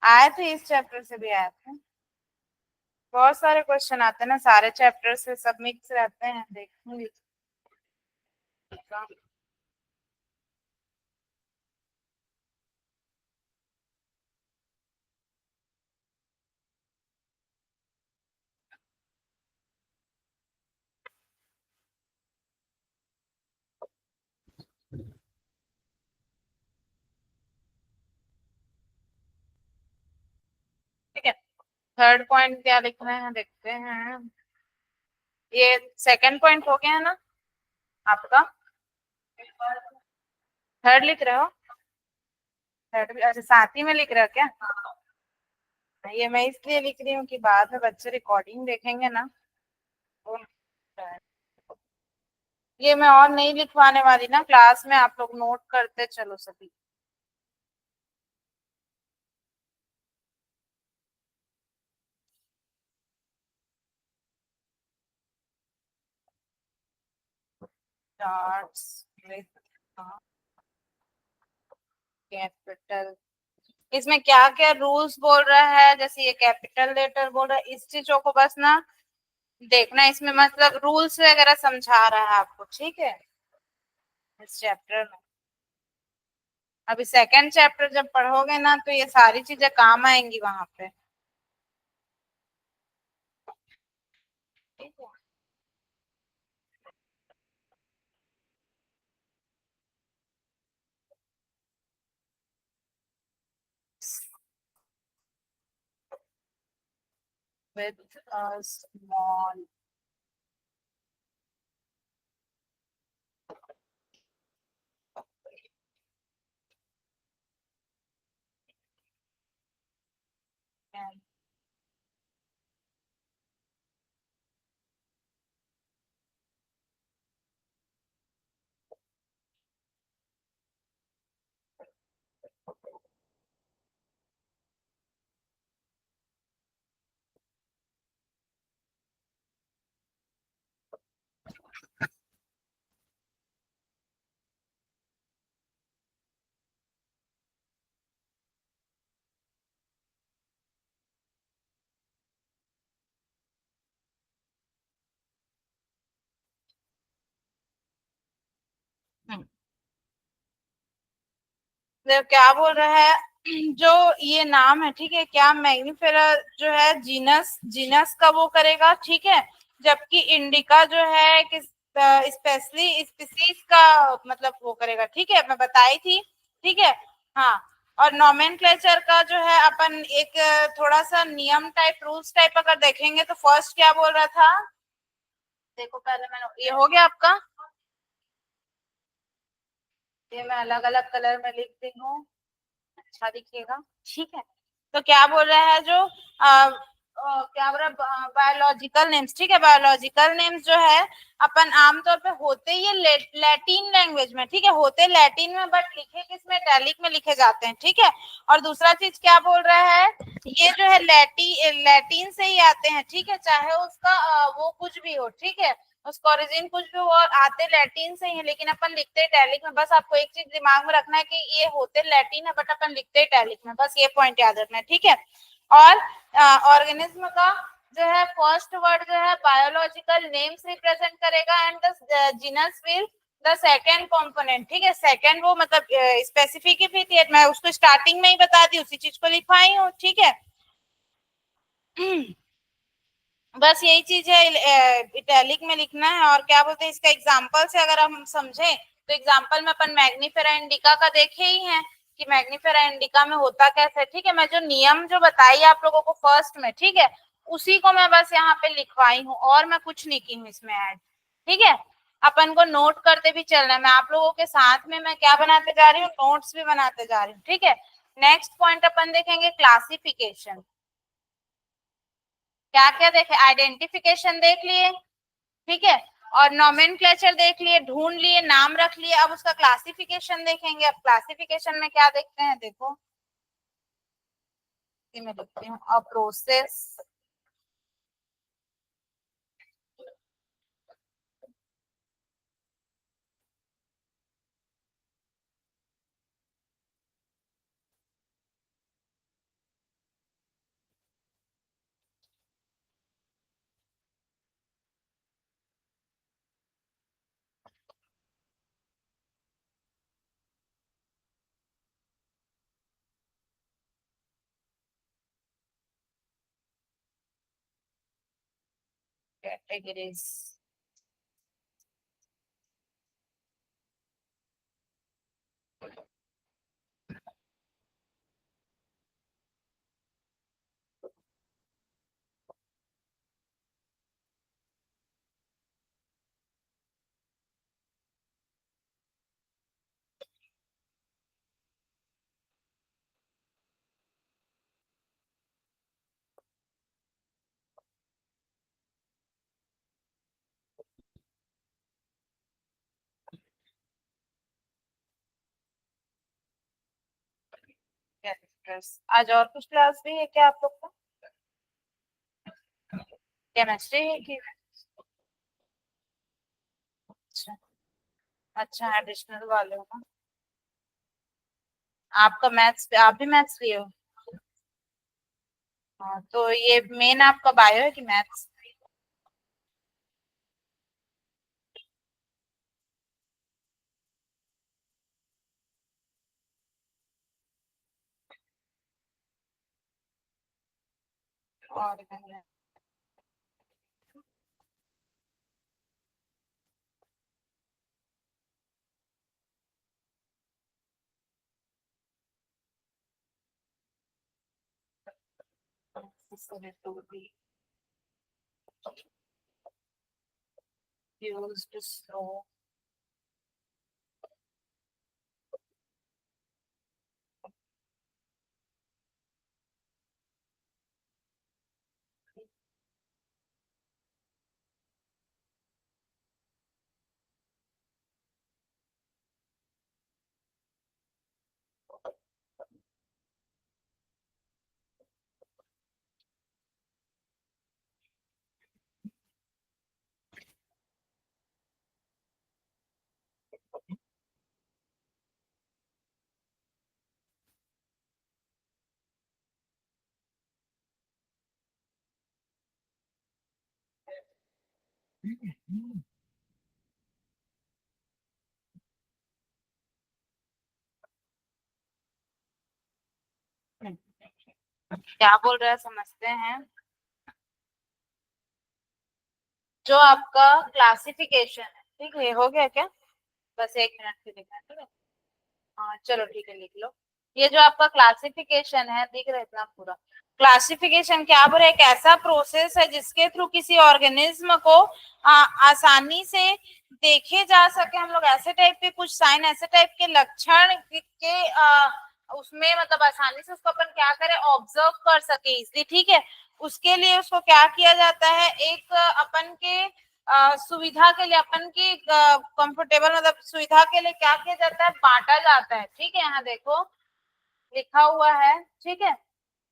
आए थे, इस चैप्टर से भी आए थे, बहुत सारे क्वेश्चन आते हैं ना, सारे चैप्टर से सब मिक्स रहते हैं, देखूंगी। ठीक है, थर्ड पॉइंट क्या लिख रहे हैं देखते हैं। ये सेकंड पॉइंट हो गया है ना आपका? थर्ड लिख रहे हो? थर्ड भी अच्छा साथ ही में लिख रहे हो क्या? ये मैं इसलिए लिख रही हूँ कि बाद में बच्चे रिकॉर्डिंग देखेंगे ना, तो ये मैं और नहीं लिखवाने वाली ना, क्लास में आप लोग नोट करते चलो सभी। Starts with capital. इसमें क्या क्या रूल्स बोल रहा है, जैसे ये कैपिटल लेटर बोल रहा है, इस चीजों को बस ना देखना। इसमें मतलब रूल्स वगैरह समझा रहा है आपको, ठीक है, इस चैप्टर में। अभी सेकंड चैप्टर जब पढ़ोगे ना तो ये सारी चीजें काम आएंगी वहां पे, ठीक है। With a small and देखो क्या बोल रहा है। जो ये नाम है, ठीक है, क्या मैग्निफेरा जो है जीनस, जीनस का वो करेगा, ठीक है। जबकि इंडिका जो है किस स्पेशली स्पीसीज का मतलब वो करेगा, ठीक है, मैं बताई थी, ठीक है। हाँ, और नोमेनक्लेचर का जो है अपन एक थोड़ा सा नियम टाइप, रूल्स टाइप अगर देखेंगे तो फर्स्ट क्या बोल रहा था, देखो पहले मैंने, ये हो गया आपका, ये मैं अलग अलग कलर में लिख दी हूँ, अच्छा दिखेगा, ठीक है। तो क्या बोल रहा है जो क्या बोल रहा है, बायोलॉजिकल नेम्स, ठीक है। बायोलॉजिकल नेम्स जो है अपन आमतौर पे होते ये लैटिन लैंग्वेज में, ठीक है, होते लैटिन में, बट लिखे किसमें, टैलिक में लिखे जाते हैं, ठीक है। और दूसरा चीज क्या बोल रहा है, ये जो है लैटिन से ही आते हैं, ठीक है, चाहे उसका वो कुछ भी हो, ठीक है, उसका ओरिजिन कुछ भी हो, और आते लैटिन से ही है, लेकिन अपन लिखते टैलिक में। बस आपको एक चीज दिमाग में रखना है कि ये होते लैटिन है, बट अपन लिखते टैलिक में, बस ये पॉइंट याद रखना है, ठीक है। और ऑर्गेनिज्म का जो है फर्स्ट वर्ड जो है बायोलॉजिकल नेम्स रिप्रेजेंट करेगा, and the genus will the second component, ठीक है। सेकेंड वो मतलब स्पेसिफिक भी थी, मैं उसको स्टार्टिंग में ही बता दी, उसी चीज को लिखवाई हूँ, ठीक है। बस यही चीज है, इटैलिक में लिखना है। और क्या बोलते हैं, इसका एग्जांपल से अगर हम समझें तो एग्जांपल में अपन मैग्निफेरा इंडिका का देखे ही हैं कि मैग्निफेरा इंडिका में होता कैसे, ठीक है। मैं जो नियम जो बताई आप लोगों को फर्स्ट में, ठीक है, उसी को मैं बस यहाँ पे लिखवाई हूँ, और मैं कुछ नहीं की हूँ इसमें ऐड, ठीक है। अपन को नोट करते भी चलना है, मैं आप लोगों के साथ में मैं क्या बनाते जा रही हूँ, नोट्स भी बनाते जा रही हूँ, ठीक है। नेक्स्ट पॉइंट अपन देखेंगे क्लासिफिकेशन। क्या क्या देखे, आइडेंटिफिकेशन देख लिए, ठीक है, और नोमेनक्लेचर देख लिए, ढूंढ लिए, नाम रख लिए। अब उसका क्लासिफिकेशन देखेंगे। अब क्लासिफिकेशन में क्या देखते हैं, देखो मैं लिखती हूँ, अ प्रोसेस कैटेगरीज। चैप्टर्स। आज और कुछ क्लास भी है क्या आप लोग का? केमिस्ट्री है कि? अच्छा। अच्छा, एडिशनल वाले हो ना? आपका मैथ्स, आप भी मैथ्स लिए हो? हाँ, तो ये मेन आपका बायो है कि मैथ्स? और to be used slow. क्या बोल रहा है समझते हैं? जो आपका क्लासिफिकेशन है, ठीक है, हो गया क्या? बस 1 मिनट के लिखना है, ठीक है? हाँ चलो ठीक है, लिख लो। ये जो आपका क्लासिफिकेशन है, दिख रहा है इतना पूरा? क्लासिफिकेशन क्या बोल रहा है? एक ऐसा प्रोसेस है जिसके थ्रू किसी ऑर्गेनिज्म को आसानी से देखे जा सके। हम लोग ऐसे टाइप के कुछ साइन, ऐसे टाइप के लक्षण उसमें मतलब आसानी से उसको अपन क्या करें, ऑब्जर्व कर सके इजली, ठीक है? उसके लिए उसको क्या किया जाता है, एक अपन के सुविधा के लिए, अपन की कंफर्टेबल मतलब सुविधा के लिए क्या किया जाता है, बांटा जाता है, ठीक है? यहाँ देखो लिखा हुआ है, ठीक है?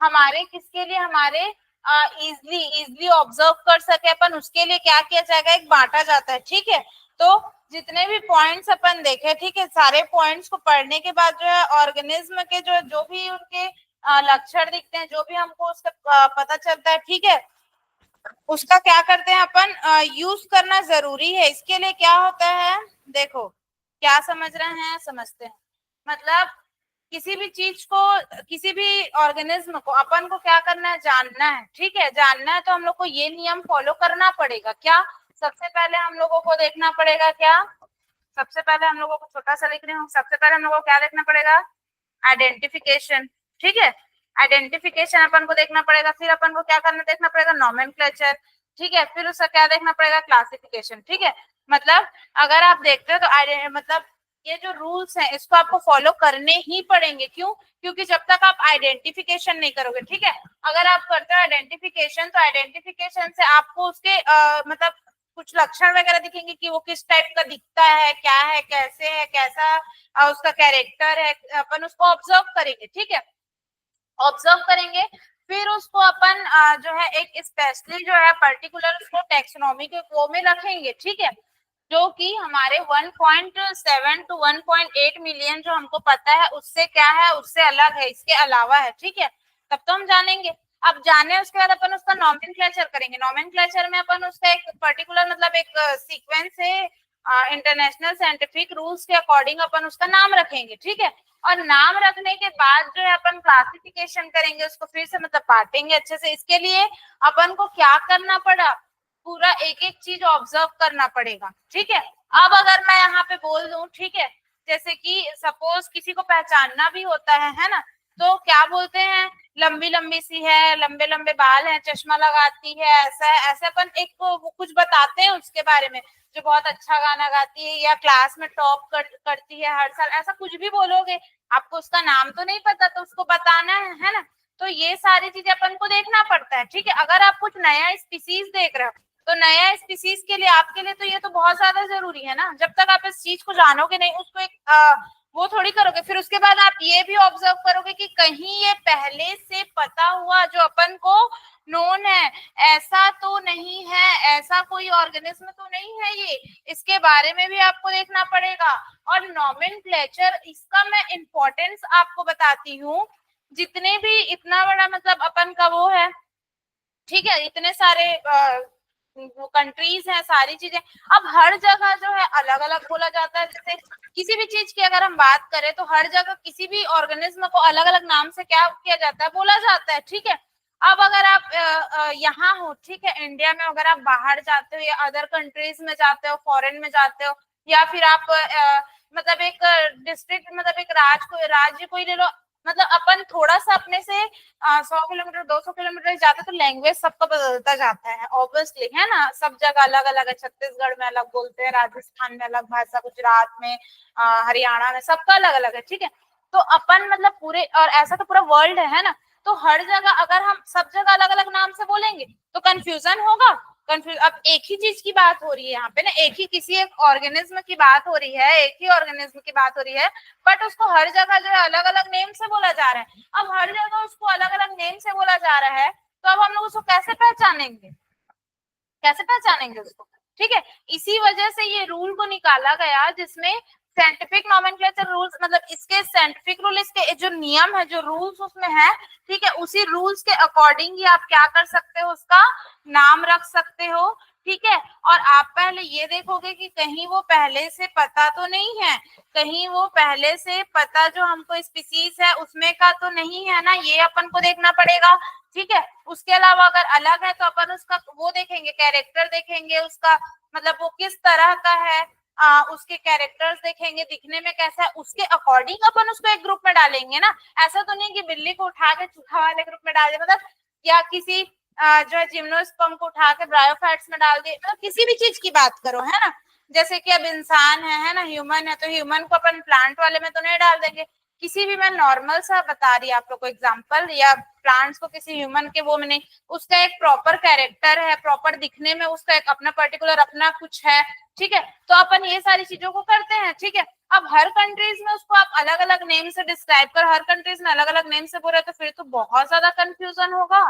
हमारे किसके लिए, हमारे इजली इजली ऑब्जर्व कर सके अपन, उसके लिए क्या किया जाएगा, एक बांटा जाता है, ठीक है? तो जितने भी पॉइंट्स अपन देखे, ठीक है, सारे पॉइंट्स को पढ़ने के बाद जो है ऑर्गेनिज्म के जो जो भी उनके लक्षण दिखते हैं, जो भी हमको उसका पता चलता है, ठीक है, उसका क्या करते हैं अपन, यूज करना जरूरी है। इसके लिए क्या होता है, देखो क्या समझ रहे हैं, समझते हैं? मतलब किसी भी चीज को, किसी भी ऑर्गेनिज्म को अपन को क्या करना है, जानना है, ठीक है? जानना है तो हम लोग को ये नियम फॉलो करना पड़ेगा। क्या? सबसे पहले हम लोगों को देखना पड़ेगा क्या, सबसे पहले हम लोगों को, छोटा सा लिख रही हूँ, सबसे पहले हम लोगों को क्या देखना पड़ेगा, आइडेंटिफिकेशन, ठीक है? आइडेंटिफिकेशन अपन को देखना पड़ेगा। फिर अपन को क्या करना, देखना पड़ेगा नोमेनक्लेचर, ठीक है? फिर उसका क्या देखना पड़ेगा, क्लासिफिकेशन, ठीक है? मतलब अगर आप देखते हो तो मतलब ये जो रूल्स हैं इसको आपको फॉलो करने ही पड़ेंगे। क्यों? क्योंकि जब तक आप आइडेंटिफिकेशन नहीं करोगे, ठीक है, अगर आप करते हो आइडेंटिफिकेशन, तो आइडेंटिफिकेशन से आपको उसके मतलब कुछ लक्षण वगैरह दिखेंगे कि वो किस टाइप का दिखता है, क्या है, कैसे है, कैसा उसका कैरेक्टर है, अपन उसको ऑब्जर्व करेंगे, ठीक है? ऑब्जर्व करेंगे, फिर उसको अपन जो है एक स्पेशली जो है पर्टिकुलर उसको टेक्सोनॉमी के वो में रखेंगे, ठीक है? जो कि हमारे 1.7 टू 1.8 मिलियन जो हमको पता है उससे क्या है, उससे अलग है, इसके अलावा है, ठीक है? तब तो हम जानेंगे। अब जाने उसके बाद अपन उसका नॉमेनक्लेचर करेंगे। नॉमेनक्लेचर में अपन उसका एक पर्टिकुलर मतलब एक सीक्वेंस है, इंटरनेशनल साइंटिफिक रूल्स के अकॉर्डिंग अपन उसका नाम रखेंगे, ठीक है? और नाम रखने के बाद जो है अपन क्लासिफिकेशन करेंगे, उसको फिर से मतलब बांटेंगे अच्छे से। इसके लिए अपन को क्या करना पड़ा, पूरा एक एक चीज ऑब्जर्व करना पड़ेगा, ठीक है? अब अगर मैं यहाँ पे बोल दूं, ठीक है, जैसे कि सपोज किसी को पहचानना भी होता है ना? तो क्या बोलते हैं, लंबी लंबी सी है, लंबे लंबे बाल हैं, चश्मा लगाती है, ऐसा है, ऐसा अपन एक कुछ बताते हैं उसके बारे में, जो बहुत अच्छा गाना गाती है या क्लास में टॉप करती है हर साल, ऐसा कुछ भी बोलोगे। आपको उसका नाम तो नहीं पता, तो उसको बताना है ना? तो ये सारी चीजें अपन को देखना पड़ता है, ठीक है? अगर आप कुछ नया स्पीसीज देख रहे हो, तो नया स्पीसीज के लिए आपके लिए तो ये तो बहुत ज्यादा जरूरी है ना। जब तक आप इस चीज को जानोगे नहीं, उसको एक वो थोड़ी करोगे। फिर उसके बाद आप ये भी ऑब्जर्व करोगे कि कहीं ये पहले से पता हुआ जो अपन को नोन है ऐसा तो नहीं है, ऐसा कोई ऑर्गेनिज्म तो नहीं है ये, इसके बारे में भी आपको देखना पड़ेगा। और नॉमेनक्लेचर, इसका मैं इंपॉर्टेंस आपको बताती हूँ। जितने भी इतना बड़ा मतलब अपन का वो है, ठीक है, इतने सारे कंट्रीज हैं, सारी चीजें, अब हर जगह जो है अलग अलग बोला जाता है। जैसे किसी भी चीज की अगर हम बात करें तो हर जगह किसी भी ऑर्गेनिज्म को अलग अलग नाम से क्या किया जाता है, बोला जाता है, ठीक है। अब अगर आप यहाँ हो, ठीक है, इंडिया में, अगर आप बाहर जाते हो या अदर कंट्रीज में जाते हो, फॉरेन में जाते हो, या फिर आप मतलब एक डिस्ट्रिक्ट, मतलब एक राज्य कोई ले लो, मतलब अपन थोड़ा सा अपने से 100 किलोमीटर 200 किलोमीटर जाते तो लैंग्वेज सबका बदलता जाता है, ऑब्वियसली, है ना। सब जगह अलग अलग है, छत्तीसगढ़ में अलग बोलते हैं, राजस्थान में अलग भाषा, गुजरात में, हरियाणा में, सबका अलग अलग है, ठीक है। तो अपन मतलब पूरे, और ऐसा तो पूरा वर्ल्ड है ना, तो हर जगह अगर हम सब जगह अलग अलग नाम से बोलेंगे तो कंफ्यूजन होगा। कंफ्यूज, अब एक ही चीज की बात हो रही है यहाँ पे ना, एक ही किसी एक ऑर्गेनिज्म की बात हो रही है, एक ही ऑर्गेनिज्म की बात हो रही है, बट उसको हर जगह जो है अलग अलग नेम से बोला जा रहा है। अब हर जगह उसको अलग अलग नेम से बोला जा रहा है, तो अब हम लोग उसको कैसे पहचानेंगे, कैसे पहचानेंगे उसको, ठीक है। इसी वजह से ये रूल को निकाला गया, जिसमें साइंटिफिक नॉमेनक्लेचर रूल्स, मतलब इसके साइंटिफिक रूल, इसके जो नियम है, जो रूल्स उसमें है, ठीक है, उसी रूल्स के अकॉर्डिंग ही आप क्या कर सकते हो, उसका नाम रख सकते हो, ठीक है। और आप पहले ये देखोगे कि कहीं वो पहले से पता तो नहीं है, कहीं वो पहले से पता जो हमको स्पीसीज है उसमें का तो नहीं है ना, ये अपन को देखना पड़ेगा, ठीक है। उसके अलावा अगर अलग है तो अपन उसका वो देखेंगे, कैरेक्टर देखेंगे उसका, मतलब वो किस तरह का है, उसके कैरेक्टर्स देखेंगे, दिखने में कैसा है, उसके अकॉर्डिंग अपन उसको एक ग्रुप में डालेंगे ना। ऐसा तो नहीं कि बिल्ली को उठा के चूहा वाले ग्रुप में डाल दे, मतलब, या किसी जो है जिम्नोस्पर्म को उठा के ब्रायोफाइट्स में डाल दिए, मतलब किसी भी चीज की बात करो, है ना। जैसे कि अब इंसान है ना, ह्यूमन है, तो ह्यूमन को अपन प्लांट वाले में तो नहीं डाल देंगे, किसी भी, मैं नॉर्मल सा बता रही आप लोग को एग्जांपल, या प्लांट्स को किसी ह्यूमन के वो में नहीं, उसका एक प्रॉपर कैरेक्टर है, प्रॉपर दिखने में उसका एक अपना पर्टिकुलर अपना कुछ है, ठीक है। तो अपन ये सारी चीजों को करते हैं, ठीक है। अब हर कंट्रीज में उसको आप अलग अलग नेम से डिस्क्राइब कर, हर कंट्रीज में अलग अलग नेम से बोल रहे, तो फिर तो बहुत ज्यादा कंफ्यूजन होगा,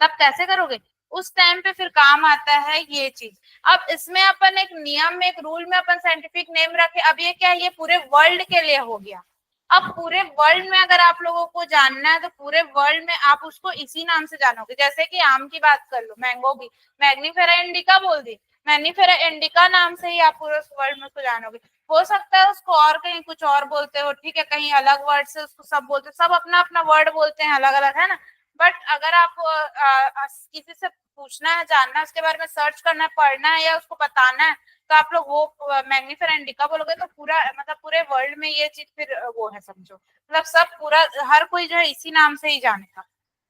तब कैसे करोगे। उस टाइम पे फिर काम आता है ये चीज। अब इसमें अपन एक नियम में, एक रूल में अपन साइंटिफिक नेम रखे, अब ये क्या है, ये पूरे वर्ल्ड के लिए हो गया। अब पूरे वर्ल्ड में अगर आप लोगों को जानना है तो पूरे वर्ल्ड में आप उसको इसी नाम से जानोगे। जैसे कि आम की बात कर लो, मैंगो की मैग्नीफेरा इंडिका बोल दी, मैग्नीफेरा इंडिका नाम से ही आप पूरे वर्ल्ड में उसको जानोगे। हो सकता है उसको और कहीं कुछ और बोलते हो, ठीक है, कहीं अलग वर्ड से उसको सब बोलते हो, सब अपना अपना वर्ड बोलते हैं अलग अलग, है ना। बट अगर आप किसी से पूछना है, जानना है, उसके बारे में सर्च करना है, पढ़ना है, या उसको बताना है, तो आप लोग वो मैग्नीफेरा इंडिका बोलोगे तो पूरा, मतलब पूरे वर्ल्ड में ये चीज फिर वो है, समझो, मतलब सब पूरा हर कोई जो है इसी नाम से ही जानेगा,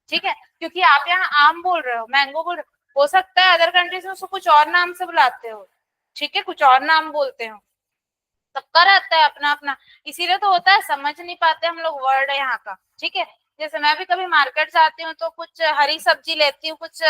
ठीक है। क्योंकि आप यहाँ आम बोल रहे हो, मैंगो बोल रहे हो सकता है अदर कंट्रीज में उसको कुछ और नाम से बुलाते हो, ठीक है, कुछ और नाम बोलते हो, सबका रहता है अपना अपना। इसीलिए तो होता है, समझ नहीं पाते हम लोग वर्ड है यहाँ का, ठीक है। जैसे मैं भी कभी मार्केट जाती हूँ तो कुछ हरी सब्जी लेती हूँ, कुछ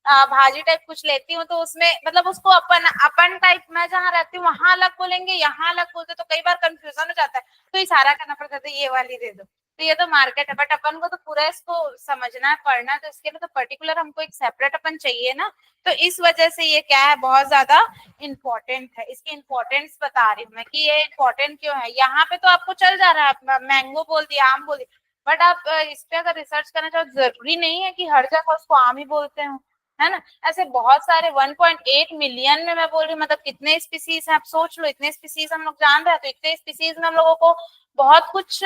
भाजी टाइप कुछ लेती हूँ, तो उसमें मतलब उसको अपन अपन टाइप, मैं जहाँ रहती हूँ वहां अलग बोलेंगे, यहाँ अलग बोलते, तो कई बार कंफ्यूजन हो जाता है, तो इशारा करना पड़ता है, ये वाली दे दो, तो ये तो मार्केट है, बट अपन को तो पूरा इसको समझना है, पढ़ना है, तो इसके लिए तो पर्टिकुलर हमको एक सेपरेट अपन चाहिए ना। तो इस वजह से ये क्या है, बहुत ज्यादा इम्पोर्टेंट है, इसकी इम्पोर्टेंस बता रही हूँ मैं कि ये इम्पोर्टेंट क्यों है। यहाँ पे तो आपको चल जा रहा है, मैंगो बोल दिया, आम बोल दिया, बट आप इस पे अगर रिसर्च करना चाहो, जरूरी नहीं है कि हर जगह उसको आम ही बोलते हो, है ना। ऐसे बहुत सारे 1.8 मिलियन में मैं बोल रही हूँ, मतलब कितने स्पीसीज हैं, आप सोच लो, इतने स्पीसीज हम लोग जान रहे हैं, तो इतने स्पीसीज में हम लोगों को बहुत कुछ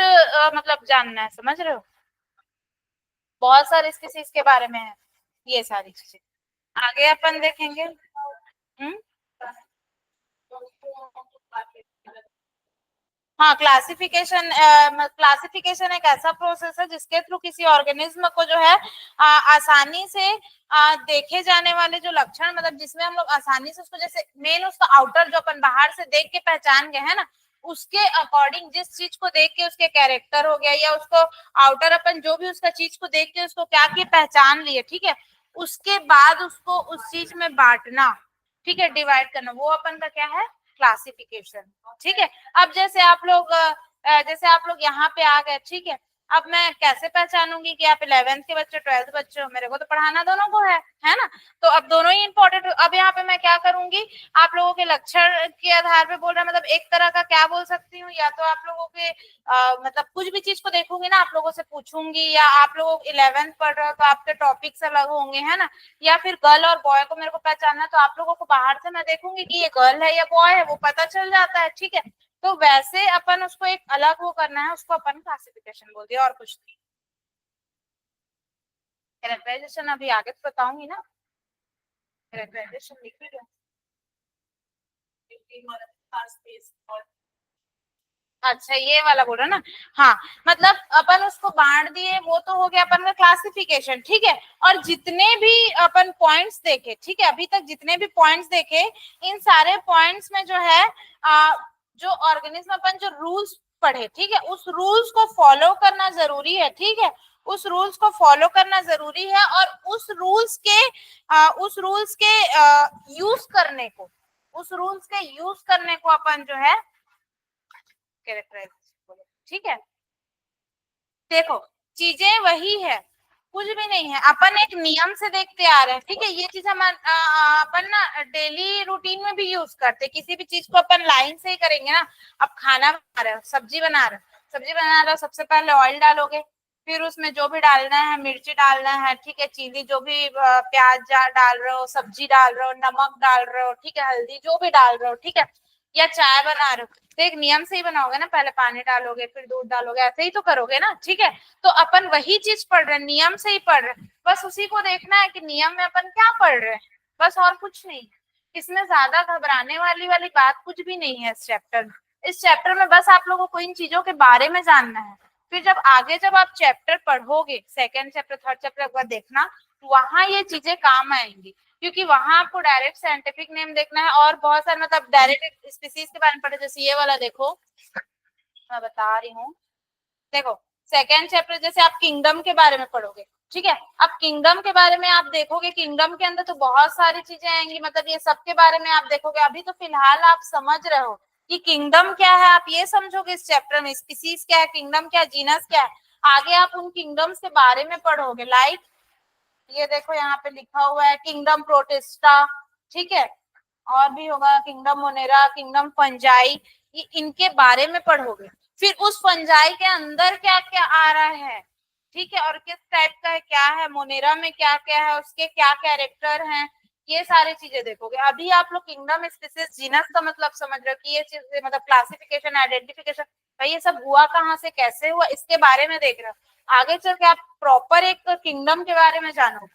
मतलब जानना है, समझ रहे हो, बहुत सारे स्पीसीज के बारे में है ये सारी चीजें, आगे अपन देखेंगे। हम्म। हाँ, क्लासिफिकेशन, क्लासिफिकेशन एक ऐसा प्रोसेस है जिसके थ्रू किसी ऑर्गेनिज्म को जो है आसानी से देखे जाने वाले जो लक्षण, मतलब जिसमें हम लोग आसानी से उसको, जैसे मेन उसका आउटर जो अपन बाहर से देख के पहचान गए है ना, उसके अकॉर्डिंग, जिस चीज को देख के उसके कैरेक्टर हो गया, या उसको आउटर अपन जो भी उसका चीज को देख के उसको क्या की पहचान लिए, ठीक है, उसके बाद उसको उस चीज में बांटना, ठीक है, डिवाइड करना, वो अपन का क्या है, क्लासिफिकेशन, ठीक है। अब जैसे आप लोग जैसे आप लोग यहाँ पे आ गए, ठीक है, अब मैं कैसे पहचानूंगी कि आप 11th के बच्चे 12th बच्चे हो? मेरे को तो पढ़ाना दोनों को है ना? तो अब दोनों ही इंपॉर्टेंट। अब यहाँ पे मैं क्या करूंगी, आप लोगों के लक्षण के आधार पे बोल रहा है, मतलब एक तरह का क्या बोल सकती हूँ, या तो आप लोगों के मतलब कुछ भी चीज को देखूंगी ना, आप लोगों से पूछूंगी, या आप लोग 11th पढ़ रहे हो तो आपके टॉपिक्स अलग होंगे, है ना? या फिर गर्ल और बॉय को मेरे को पहचानना, तो आप लोगों को बाहर से मैं देखूंगी कि ये गर्ल है या बॉय है, वो पता चल जाता है, ठीक है? तो वैसे अपन उसको एक अलग वो करना है, उसको अपन क्लासिफिकेशन बोलते हैं, और कुछ नहीं। कैरेक्टराइजेशन अभी आगे तो बताऊंगी ना। कैरेक्टराइजेशन लिखी है। अच्छा, ये वाला बोल रहा ना। हाँ, मतलब अपन उसको बांट दिए, वो तो हो गया अपन का क्लासिफिकेशन, ठीक है? और जितने भी अपन पॉइंट्स देखे, ठीक है, अभी तक जितने भी पॉइंट्स देखे, इन सारे पॉइंट्स में जो है जो ऑर्गेनिज्म अपन जो रूल्स पढ़े, ठीक है, उस रूल्स को फॉलो करना जरूरी है, ठीक है? उस रूल्स को फॉलो करना जरूरी है, और उस रूल्स के यूज करने को, उस रूल्स के यूज करने को अपन जो है कैरेक्टराइजेशन बोले, ठीक है? देखो, चीजें वही है, कुछ भी नहीं है, अपन एक नियम से देखते आ रहे हैं, ठीक है? ये चीज हम अपन ना डेली रूटीन में भी यूज करते हैं, किसी भी चीज को अपन लाइन से ही करेंगे ना। अब खाना बना रहे हो, सब्जी बना रहे हो, सबसे पहले ऑयल डालोगे, फिर उसमें जो भी डालना है, मिर्ची डालना है, ठीक है, चीनी, जो भी प्याज डाल रहे हो, सब्जी डाल रहे हो, नमक डाल रहे हो, ठीक है, हल्दी जो भी डाल रहे हो, ठीक है? या चाय बना रहे हो, तो एक नियम से ही बनाओगे ना, पहले पानी डालोगे फिर दूध डालोगे, ऐसे ही तो करोगे ना, ठीक है? तो अपन वही चीज पढ़ रहे हैं, नियम से ही पढ़ रहे हैं, बस उसी को देखना है कि नियम में अपन क्या पढ़ रहे हैं, बस, और कुछ नहीं। इसमें ज्यादा घबराने वाली बात कुछ भी नहीं है इस चैप्टर में। इस चैप्टर में बस आप लोगों को इन चीजों के बारे में जानना है। फिर जब आगे जब आप चैप्टर पढ़ोगे, सेकेंड चैप्टर थर्ड चैप्टर एक बार देखना, वहां ये चीजें काम आएंगी, क्योंकि वहां आपको डायरेक्ट साइंटिफिक नेम देखना है, और बहुत सारे मतलब डायरेक्ट स्पीसीज के बारे में पढ़े, जैसे ये वाला देखो, मैं बता रही हूँ। देखो, सेकेंड चैप्टर जैसे आप किंगडम के बारे में पढ़ोगे, ठीक है? अब किंगडम के बारे में आप देखोगे, किंगडम के अंदर तो बहुत सारी चीजें आएंगी, मतलब ये सब के बारे में आप देखोगे। अभी तो फिलहाल आप समझ रहे हो कि किंगडम क्या है, आप ये समझोगे इस चैप्टर में, स्पीसीज क्या है, किंगडम क्या है, जीनस क्या है। आगे आप उन किंगडम्स के बारे में पढ़ोगे, लाइक ये देखो यहाँ पे लिखा हुआ है किंगडम प्रोटिस्टा, ठीक है? और भी होगा किंगडम मोनेरा, किंगडम फंजाई, ये इनके बारे में पढ़ोगे। फिर उस फंजाई के अंदर क्या क्या आ रहा है, ठीक है, और किस टाइप का है, क्या है, मोनेरा में क्या क्या है, उसके क्या कैरेक्टर हैं, ये सारी चीजें देखोगे। अभी आप लोग किंगडम स्पीसीज जीनस का मतलब समझ रहे हो कि ये चीज मतलब क्लासिफिकेशन, आइडेंटिफिकेशन, भाई ये सब हुआ कहाँ से, कैसे हुआ, इसके बारे में देख रहे हो। आगे चल के आप प्रॉपर एक किंगडम के बारे में जानो,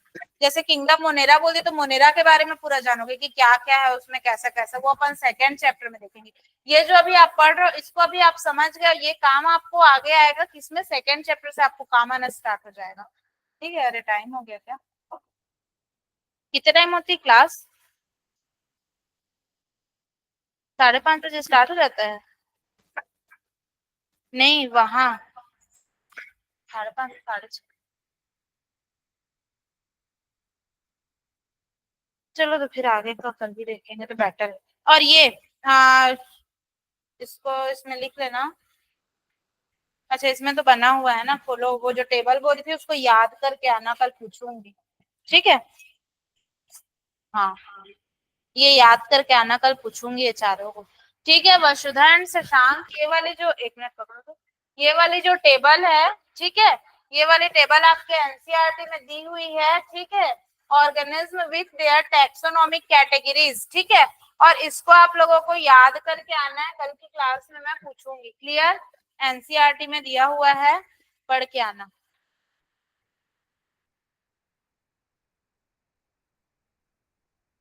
जैसे किंगडम मोनेरा बोलते तो मोनेरा के बारे में पूरा जानोगे कि क्या क्या है उसमें, कैसा कैसा, वो अपन सेकेंड चैप्टर में देखेंगे। ये जो अभी आप पढ़ रहे हो, इसको अभी आप समझ गए, ये काम आपको आगे आएगा किसमें, सेकेंड चैप्टर से आपको काम आना स्टार्ट हो जाएगा, ठीक है? अरे टाइम हो गया क्या? कितने टाइम होती क्लास? 5:30 बजे स्टार्ट हो जाता है? नहीं, वहाँ 5:30 6:30। चलो तो फिर आगे का कल भी देखेंगे तो बेटर है। और ये आ, इसको इसमें लिख लेना। अच्छा, इसमें तो बना हुआ है ना, खोलो, वो जो टेबल बोली थी उसको याद करके आना, कल पूछूंगी, ठीक है? हाँ, ये याद करके आना, कल पूछूंगी ये चारों को, ठीक है? वसुधा एंड शशांक, ये वाली जो, एक मिनट पकड़ो तो, ये वाली जो टेबल है, ठीक है, ये वाली टेबल आपके एनसीईआरटी में दी हुई है, ठीक है? Organism with their taxonomic categories, ठीक है? और इसको आप लोगों को याद करके आना है, कल की क्लास में मैं पूछूंगी, क्लियर? एनसीईआरटी में दिया हुआ है, पढ़ के आना,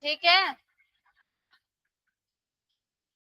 ठीक है?